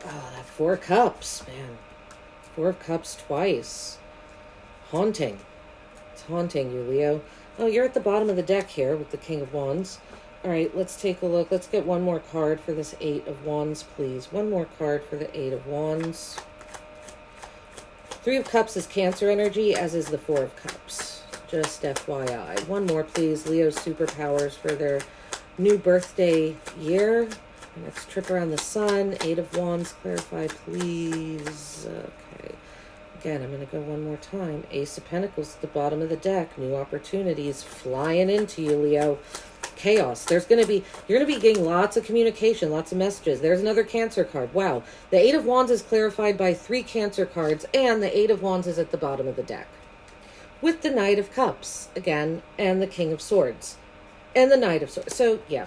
Oh, that 4 of Cups, man. 4 of Cups twice. Haunting. It's haunting you, Leo. Oh, you're at the bottom of the deck here with the King of Wands. All right, let's take a look. Let's get one more card for this 8 of Wands, please. One more card for the 8 of Wands. 3 of Cups is Cancer energy, as is the 4 of Cups. Just FYI. One more, please. Leo's superpowers for their new birthday year. Next trip around the sun. 8 of Wands, clarify, please. Okay. Again, I'm going to go one more time. Ace of Pentacles at the bottom of the deck. New opportunities flying into you, Leo. Chaos. You're going to be getting lots of communication, lots of messages. There's another Cancer card. Wow. The 8 of Wands is clarified by 3 Cancer cards, and the 8 of Wands is at the bottom of the deck. With the Knight of Cups, again, and the King of Swords. And the Knight of Swords. So, yeah.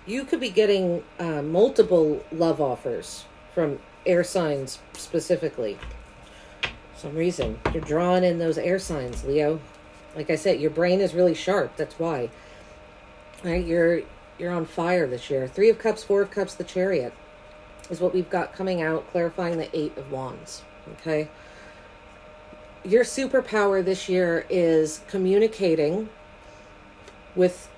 You could be getting multiple love offers from air signs specifically. For some reason, you're drawing in those air signs, Leo. Like I said, your brain is really sharp. That's why. All right, you're on fire this year. 3 of Cups, 4 of Cups, the Chariot is what we've got coming out, clarifying the 8 of Wands. Okay. Your superpower this year is communicating with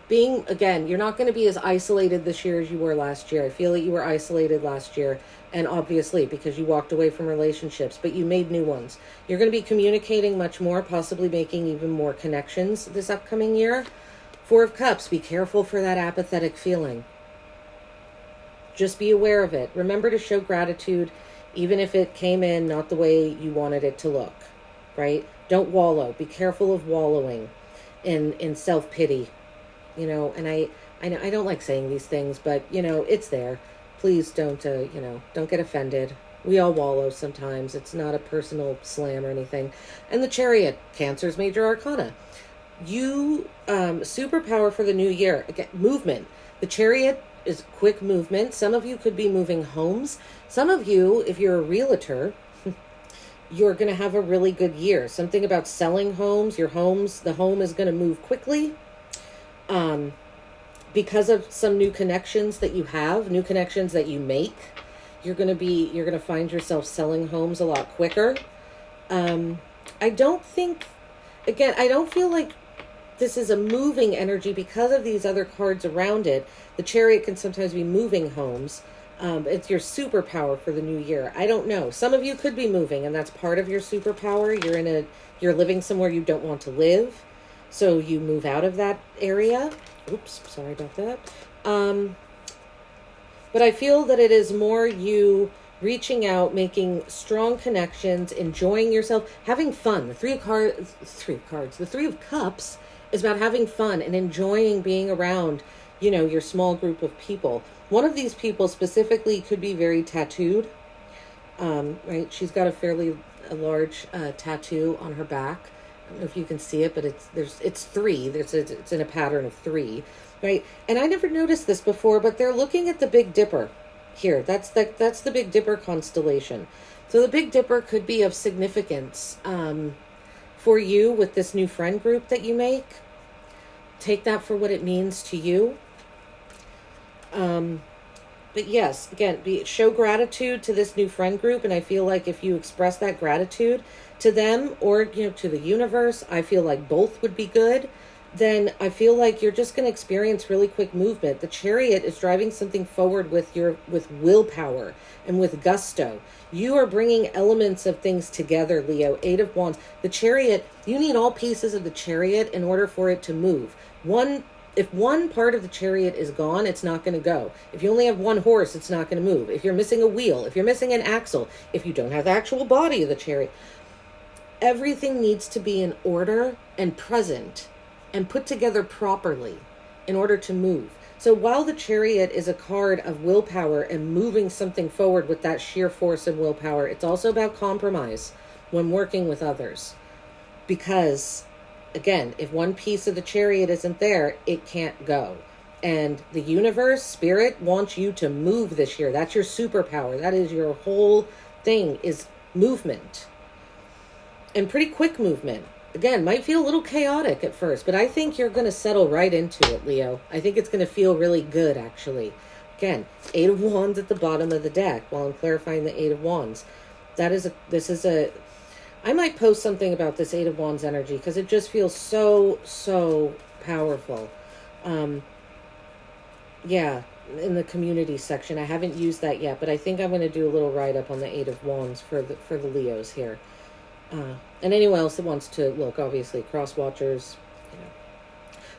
being, again, you're not going to be as isolated this year as you were last year. I feel that you were isolated last year, and obviously because you walked away from relationships, but you made new ones. You're going to be communicating much more, possibly making even more connections this upcoming year. 4 of Cups, be careful for that apathetic feeling. Just be aware of it. Remember to show gratitude, even if it came in not the way you wanted it to look, right? Don't wallow. Be careful of wallowing in self-pity. And I don't like saying these things, but, it's there. Please don't get offended. We all wallow sometimes. It's not a personal slam or anything. And the Chariot, Cancer's major arcana. You, superpower for the new year. Again, movement. The Chariot is quick movement. Some of you could be moving homes. Some of you, if you're a realtor, you're going to have a really good year. Something about selling homes. Your homes, the home is going to move quickly. Because of some new connections that you have, new connections that you make, you're going to find yourself selling homes a lot quicker. I don't feel like this is a moving energy because of these other cards around it. The Chariot can sometimes be moving homes. It's your superpower for the new year. I don't know. Some of you could be moving, and that's part of your superpower. You're living somewhere you don't want to live, so you move out of that area. Oops, sorry about that. But I feel that it is more you reaching out, making strong connections, enjoying yourself, having fun. The Three of Cups is about having fun and enjoying being around, your small group of people. One of these people specifically could be very tattooed, right? She's got a large tattoo on her back. I don't know if you can see it, but it's three. It's in a pattern of three, right? And I never noticed this before, but they're looking at the Big Dipper here. That's the Big Dipper constellation. So the Big Dipper could be of significance for you with this new friend group that you make. Take that for what it means to you. But yes, again, show gratitude to this new friend group, and I feel like if you express that gratitude to them or to the universe, I feel like both would be good. Then I feel like you're just going to experience really quick movement. The Chariot is driving something forward with willpower and with gusto. You are bringing elements of things together, Leo. 8 of Wands. The Chariot, you need all pieces of the Chariot in order for it to move. If one part of the Chariot is gone, it's not going to go. If you only have one horse, it's not going to move. If you're missing a wheel, if you're missing an axle, if you don't have the actual body of the Chariot, everything needs to be in order and present and put together properly in order to move. So while the Chariot is a card of willpower and moving something forward with that sheer force and willpower, it's also about compromise when working with others. Because again, if one piece of the Chariot isn't there, it can't go. And the universe, spirit, wants you to move this year. That's your superpower. That is your whole thing, is movement. And pretty quick movement. Again, might feel a little chaotic at first, but I think you're going to settle right into it, Leo. I think it's going to feel really good, actually. Again, 8 of Wands at the bottom of the deck while I'm clarifying the 8 of Wands. I might post something about this 8 of Wands energy because it just feels so powerful. Yeah, in the community section. I haven't used that yet, but I think I'm going to do a little write-up on the 8 of Wands for the Leos here. And anyone else that wants to look, obviously, cross-watchers.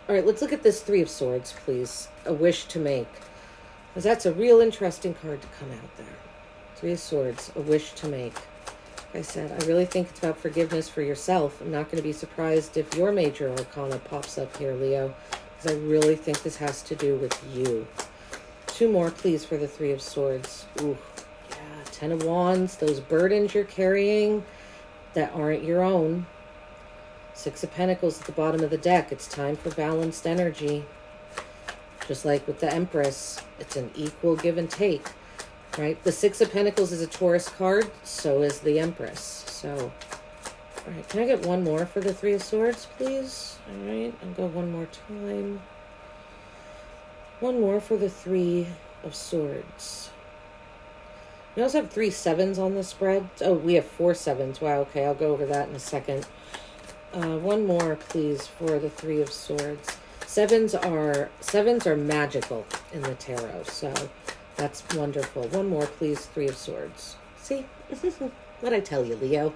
All right, let's look at this 3 of Swords, please. A wish to make. Because that's a real interesting card to come out there. 3 of Swords, a wish to make. Like I said, I really think it's about forgiveness for yourself. I'm not going to be surprised if your major arcana pops up here, Leo. Because I really think this has to do with you. 2 more, please, for the 3 of Swords. Ooh, yeah, 10 of Wands. Those burdens you're carrying that aren't your own. 6 of Pentacles at the bottom of the deck. It's time for balanced energy. Just like with the Empress, it's an equal give and take, right? The 6 of Pentacles is a Taurus card, so is the Empress. So, all right, can I get one more for the 3 of Swords, please? All right, I'll go one more time. One more for the 3 of Swords. We also have 3 sevens on the spread. Oh, we have 4 sevens. Wow, okay, I'll go over that in a second. One more, please, for the 3 of Swords. Sevens are magical in the tarot, so that's wonderful. One more, please, 3 of Swords. See? What'd I tell you, Leo?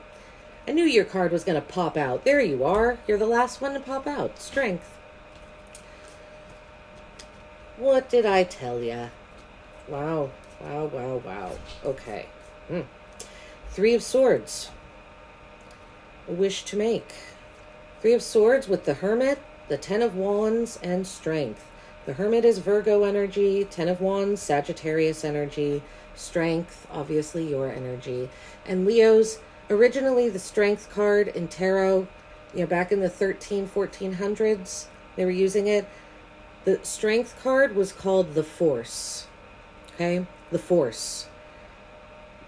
I knew your card was going to pop out. There you are. You're the last one to pop out. Strength. What did I tell you? Wow. Wow. Okay. 3 of Swords. A wish to make. 3 of Swords with the Hermit, the 10 of Wands, and Strength. The Hermit is Virgo energy, Ten of Wands, Sagittarius energy, Strength, obviously your energy. And Leo's, originally the Strength card in tarot, back in the 1400s, they were using it. The Strength card was called the Force. Okay? The Force.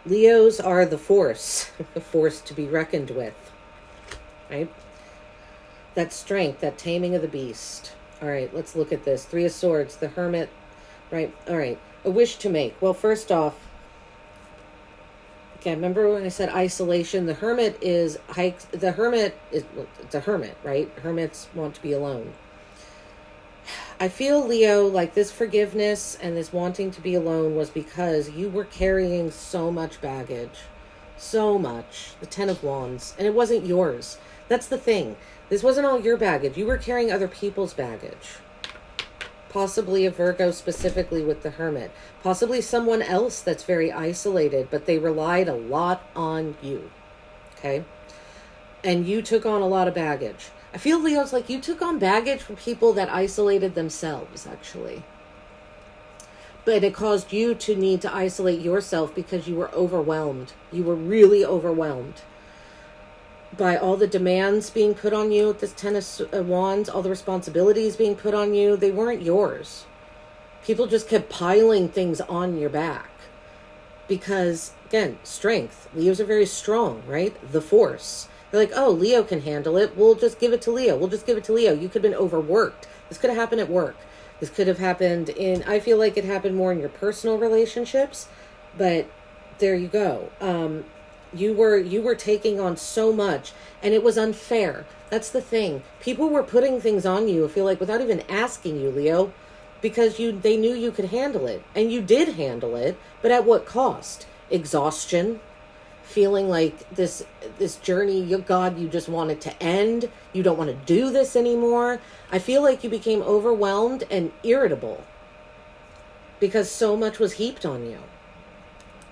Leos are the Force. The force to be reckoned with. Right? That strength, that taming of the beast. All right, let's look at this. Three of Swords, the Hermit. Right? All right. A wish to make. Well, first off, okay, remember when I said isolation? The Hermit is it's a hermit, right? Hermits want to be alone. I feel, Leo, like this forgiveness and this wanting to be alone was because you were carrying so much baggage. So much. The Ten of Wands. And it wasn't yours. That's the thing. This wasn't all your baggage. You were carrying other people's baggage. Possibly a Virgo specifically with the Hermit. Possibly someone else that's very isolated, but they relied a lot on you. Okay? And you took on a lot of baggage. I feel, Leo, it's like you took on baggage from people that isolated themselves, actually. But it caused you to need to isolate yourself because you were overwhelmed. You were really overwhelmed by all the demands being put on you with this Ten of Wands, all the responsibilities being put on you. They weren't yours. People just kept piling things on your back. Because, again, strength. Leos are very strong, right? The Force. They're like, oh, Leo can handle it. We'll just give it to Leo. We'll just give it to Leo. You could have been overworked. This could have happened at work. This could have happened I feel like it happened more in your personal relationships. But there you go. You were taking on so much, and it was unfair. That's the thing. People were putting things on you, I feel like, without even asking you, Leo, because they knew you could handle it. And you did handle it, but at what cost? Exhaustion. Feeling like this journey, God, you just want it to end. You don't want to do this anymore. I feel like you became overwhelmed and irritable because so much was heaped on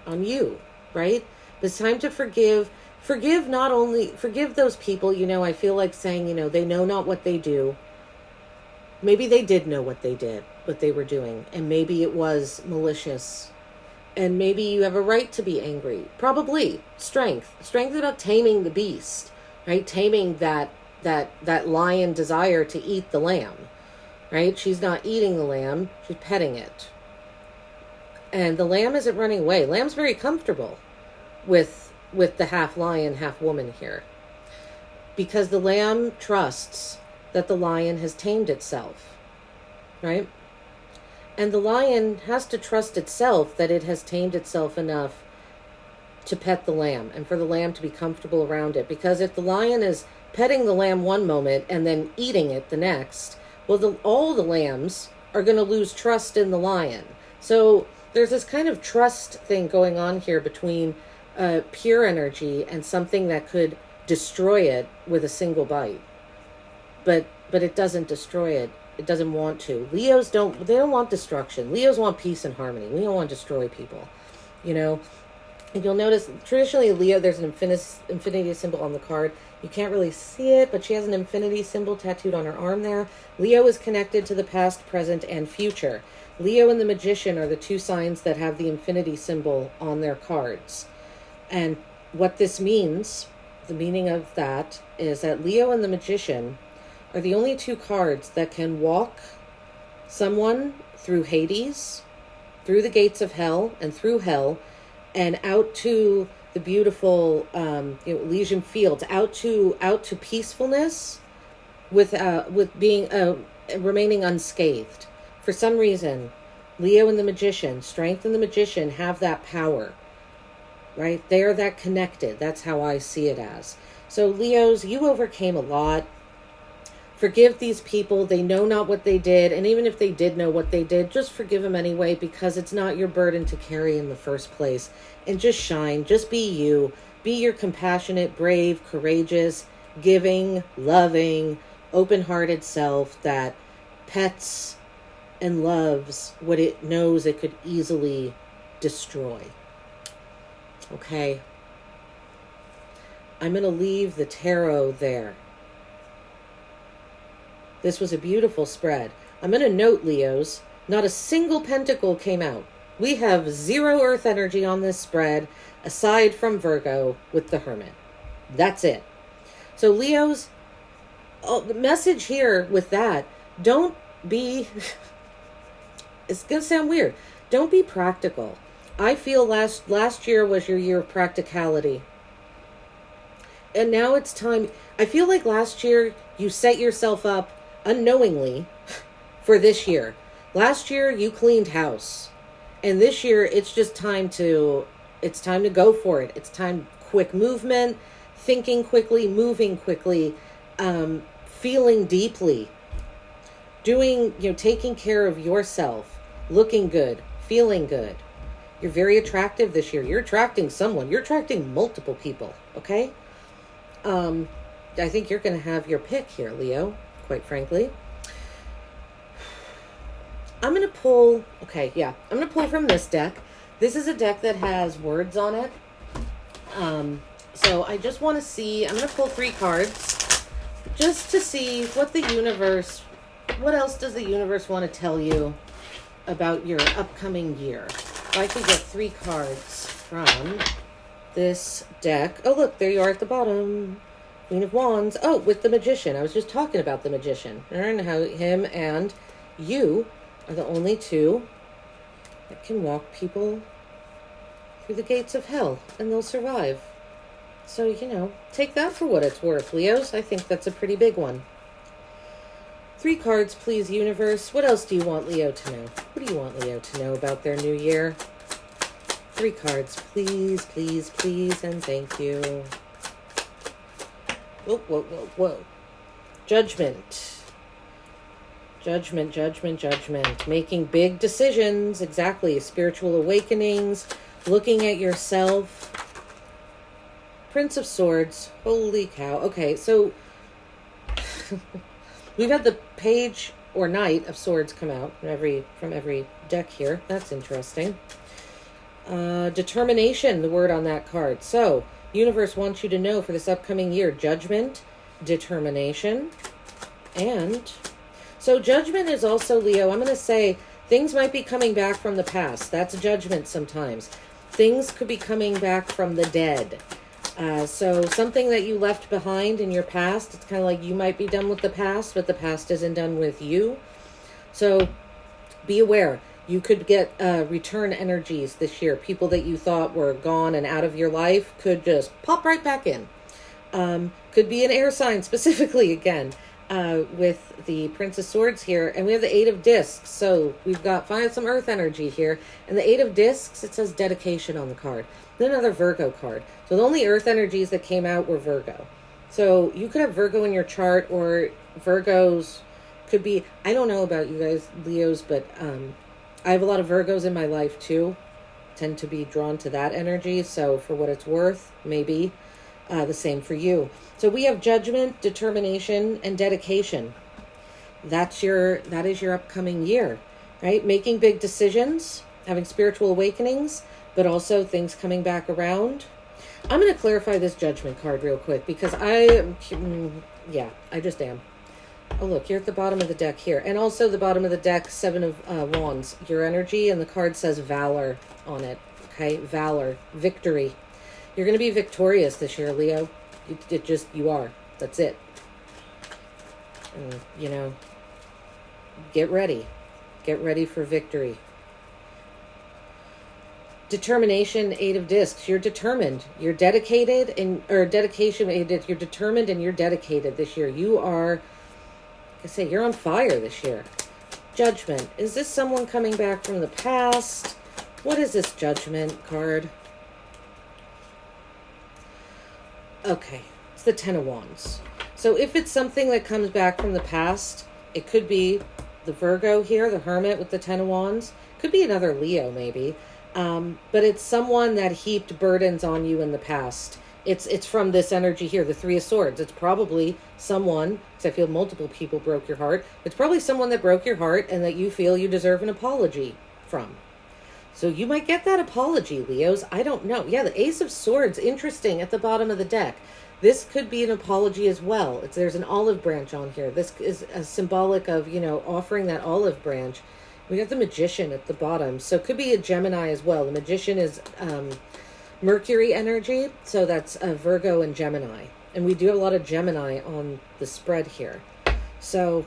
you, right? It's time to forgive. Forgive those people, I feel like saying, they know not what they do. Maybe they did know what they were doing, and maybe it was malicious. And maybe you have a right to be angry. Probably. Strength. Strength is about taming the beast, right? Taming that lion desire to eat the lamb, right? She's not eating the lamb. She's petting it. And the lamb isn't running away. Lamb's very comfortable with the half lion, half woman here. Because the lamb trusts that the lion has tamed itself, right? And the lion has to trust itself that it has tamed itself enough to pet the lamb and for the lamb to be comfortable around it. Because if the lion is petting the lamb one moment and then eating it the next, well, all the lambs are going to lose trust in the lion. So there's this kind of trust thing going on here between pure energy and something that could destroy it with a single bite. But it doesn't destroy it. It doesn't want to. Leos don't want destruction. Leos want peace and harmony. We don't want to destroy people, And you'll notice, traditionally, Leo, there's an infinity symbol on the card. You can't really see it, but she has an infinity symbol tattooed on her arm there. Leo is connected to the past, present, and future. Leo and the Magician are the two signs that have the infinity symbol on their cards. And what this means, the meaning of that, is that Leo and the Magician are the only two cards that can walk someone through Hades, through the gates of hell, and through hell, and out to the beautiful Elysian fields, out to peacefulness, with being remaining unscathed. For some reason, Leo and the Magician, Strength and the Magician have that power, right? They are that connected. That's how I see it as. So Leos, you overcame a lot. Forgive these people. They know not what they did. And even if they did know what they did, just forgive them anyway, because it's not your burden to carry in the first place. And just shine. Just be you. Be your compassionate, brave, courageous, giving, loving, open-hearted self that pets and loves what it knows it could easily destroy. Okay? I'm going to leave the tarot there. This was a beautiful spread. I'm going to note, Leos, not a single pentacle came out. We have 0 earth energy on this spread, aside from Virgo with the Hermit. That's it. So Leos, the message here with that, don't be, it's going to sound weird, don't be practical. I feel last year was your year of practicality. And now it's time. I feel like last year you set yourself up unknowingly for this year. Last year you cleaned house. And this year it's just time to go for it. It's time, quick movement, thinking quickly, moving quickly, feeling deeply, doing, taking care of yourself, looking good, feeling good. You're very attractive this year. You're attracting someone. You're attracting multiple people, okay? I think you're going to have your pick here, Leo, quite frankly. I'm going to pull, I'm going to pull from this deck. This is a deck that has words on it. So I just want to see, I'm going to pull 3 cards just to see what else does the universe want to tell you about your upcoming year. If I could get 3 cards from this deck. Oh, look, there you are at the bottom. Queen of Wands. Oh, with the Magician. I was just talking about the Magician. And how him and you are the only 2 that can walk people through the gates of hell, and they'll survive. So, take that for what it's worth, Leos. I think that's a pretty big one. 3 cards, please, universe. What else do you want Leo to know? What do you want Leo to know about their new year? 3 cards, please, please, please, and thank you. Whoa, whoa, whoa, whoa. Judgment. Judgment, judgment, judgment. Making big decisions. Exactly. Spiritual awakenings. Looking at yourself. Prince of Swords. Holy cow. Okay, so we've had the Page or Knight of Swords come out from every deck here. That's interesting. Determination, the word on that card. So, universe wants you to know for this upcoming year, judgment, determination, and so judgment is also, Leo, I'm going to say things might be coming back from the past. That's judgment sometimes. Things could be coming back from the dead. So something that you left behind in your past, it's kind of like you might be done with the past, but the past isn't done with you. So be aware. You could get return energies this year. People that you thought were gone and out of your life could just pop right back in. Could be an air sign specifically again with the Prince of Swords here. And we have the 8 of Discs. So we've got some earth energy here. And the 8 of Discs, it says dedication on the card. Then another Virgo card. So the only earth energies that came out were Virgo. So you could have Virgo in your chart, or Virgos could be, I don't know about you guys, Leos, but I have a lot of Virgos in my life too. Tend to be drawn to that energy. So for what it's worth, maybe the same for you. So we have judgment, determination, and dedication. That is your upcoming year, right? Making big decisions, having spiritual awakenings, but also things coming back around. I'm going to clarify this judgment card real quick because I just am. Oh, look, you're at the bottom of the deck here. And also the bottom of the deck, 7 of Wands, your energy, and the card says Valor on it. Okay, Valor, victory. You're going to be victorious this year, Leo. You are. That's it. And, get ready. Get ready for victory. Determination, 8 of Discs. You're determined. You're dedicated, dedication, you're determined and you're dedicated this year. You are, you're on fire this year. Judgment. Is this someone coming back from the past? What is this Judgment card? Okay, it's the 10 of Wands. So if it's something that comes back from the past, it could be the Virgo here, the Hermit with the 10 of Wands. Could be another Leo maybe. But it's someone that heaped burdens on you in the past. It's from this energy here, the 3 of Swords. It's probably someone, because I feel multiple people broke your heart. It's probably someone that broke your heart and that you feel you deserve an apology from. So you might get that apology, Leos. I don't know. Yeah, the Ace of Swords, interesting, at the bottom of the deck. This could be an apology as well. There's an olive branch on here. This is a symbolic of, you know, offering that olive branch. We got the Magician at the bottom. So it could be a Gemini as well. The Magician is Mercury energy. So that's Virgo and Gemini. And we do have a lot of Gemini on the spread here. So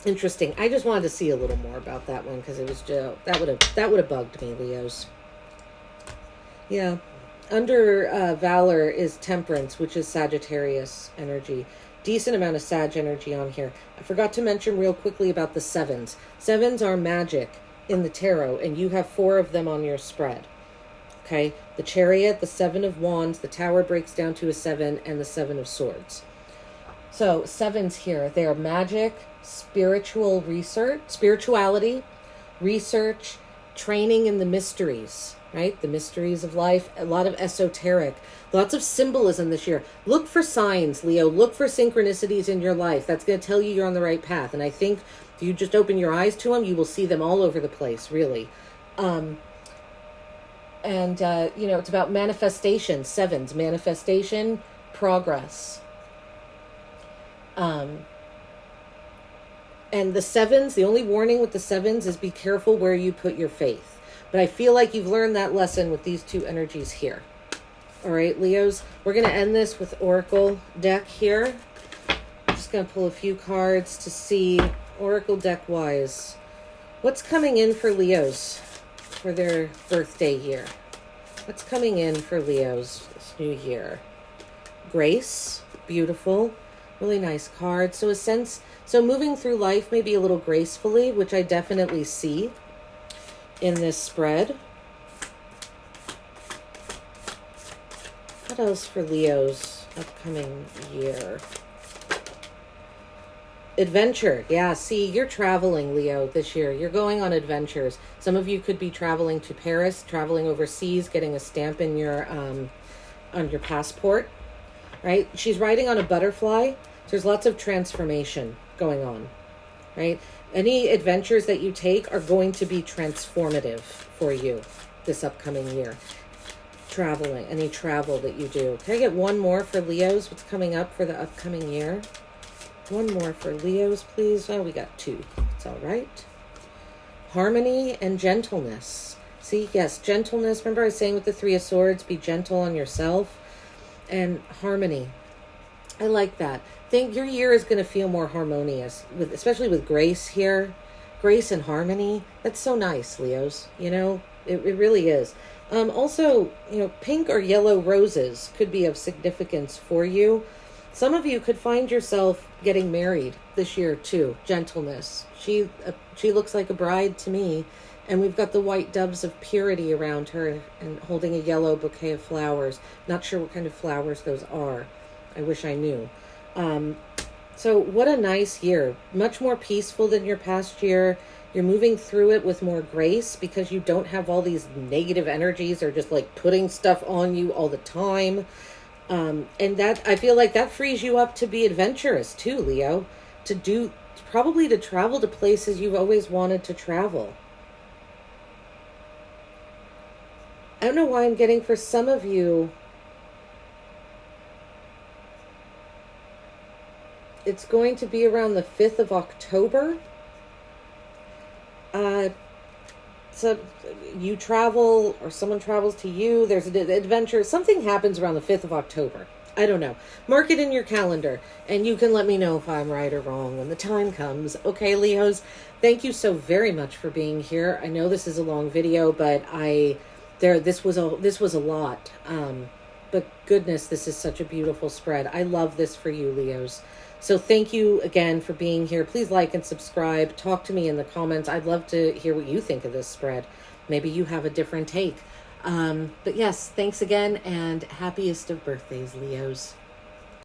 interesting. I just wanted to see a little more about that one because it was just, that would have bugged me, Leos. Yeah. Under Valor is Temperance, which is Sagittarius energy. Decent amount of Sag energy on here. I forgot to mention real quickly about the sevens. Sevens are magic in the tarot, and you have 4 of them on your spread. Okay? The Chariot, the 7 of Wands, the Tower breaks down to a 7, and the 7 of Swords. So, sevens here, they are magic, spiritual research, spirituality, research, training in the mysteries, right? The mysteries of life, a lot of esoteric, lots of symbolism this year. Look for signs, Leo. Look for synchronicities in your life. That's going to tell you you're on the right path. And I think if you just open your eyes to them, you will see them all over the place, really. You know, it's about manifestation, sevens, manifestation, progress. And the sevens, the only warning with the sevens is be careful where you put your faith. But I feel like you've learned that lesson with these 2 energies here. All right, Leos, we're going to end this with Oracle deck here. I'm just going to pull a few cards to see Oracle deck-wise. What's coming in for Leos for their birthday year? What's coming in for Leos this new year? Grace, beautiful, really nice card. So so moving through life maybe a little gracefully, which I definitely see in this spread. What else for Leo's upcoming year? Adventure. Yeah, see, you're traveling, Leo, this year. You're going on adventures. Some of you could be traveling to Paris, traveling overseas, getting a stamp in your on your passport, right? She's riding on a butterfly. So there's lots of transformation going on, right? Any adventures that you take are going to be transformative for you this upcoming year. Traveling, any travel that you do. Can I get one more for Leos? What's coming up for the upcoming year? One more for Leos, please. Oh, we got 2. It's all right. Harmony and gentleness. See, yes, gentleness. Remember I was saying with the 3 of Swords, be gentle on yourself. And harmony. I like that. Think your year is going to feel more harmonious, especially with grace here. Grace and harmony. That's so nice, Leos. You know, it really is. Also, you know, pink or yellow roses could be of significance for you. Some of you could find yourself getting married this year too. Gentleness. She looks like a bride to me. And we've got the white doves of purity around her and holding a yellow bouquet of flowers. Not sure what kind of flowers those are. I wish I knew. So what a nice year. Much more peaceful than your past year. You're moving through it with more grace because you don't have all these negative energies or just like putting stuff on you all the time. And that, I feel like that frees you up to be adventurous too, Leo. Probably to travel to places you've always wanted to travel. I don't know why I'm getting for some of you, it's going to be around the 5th of October. So you travel or someone travels to you. There's an adventure. Something happens around the 5th of October. I don't know. Mark it in your calendar and you can let me know if I'm right or wrong when the time comes. Okay, Leos, thank you so very much for being here. I know this is a long video, but this was a lot. But goodness, this is such a beautiful spread. I love this for you, Leos. So thank you again for being here. Please like and subscribe. Talk to me in the comments. I'd love to hear what you think of this spread. Maybe you have a different take. But yes, thanks again and happiest of birthdays, Leos.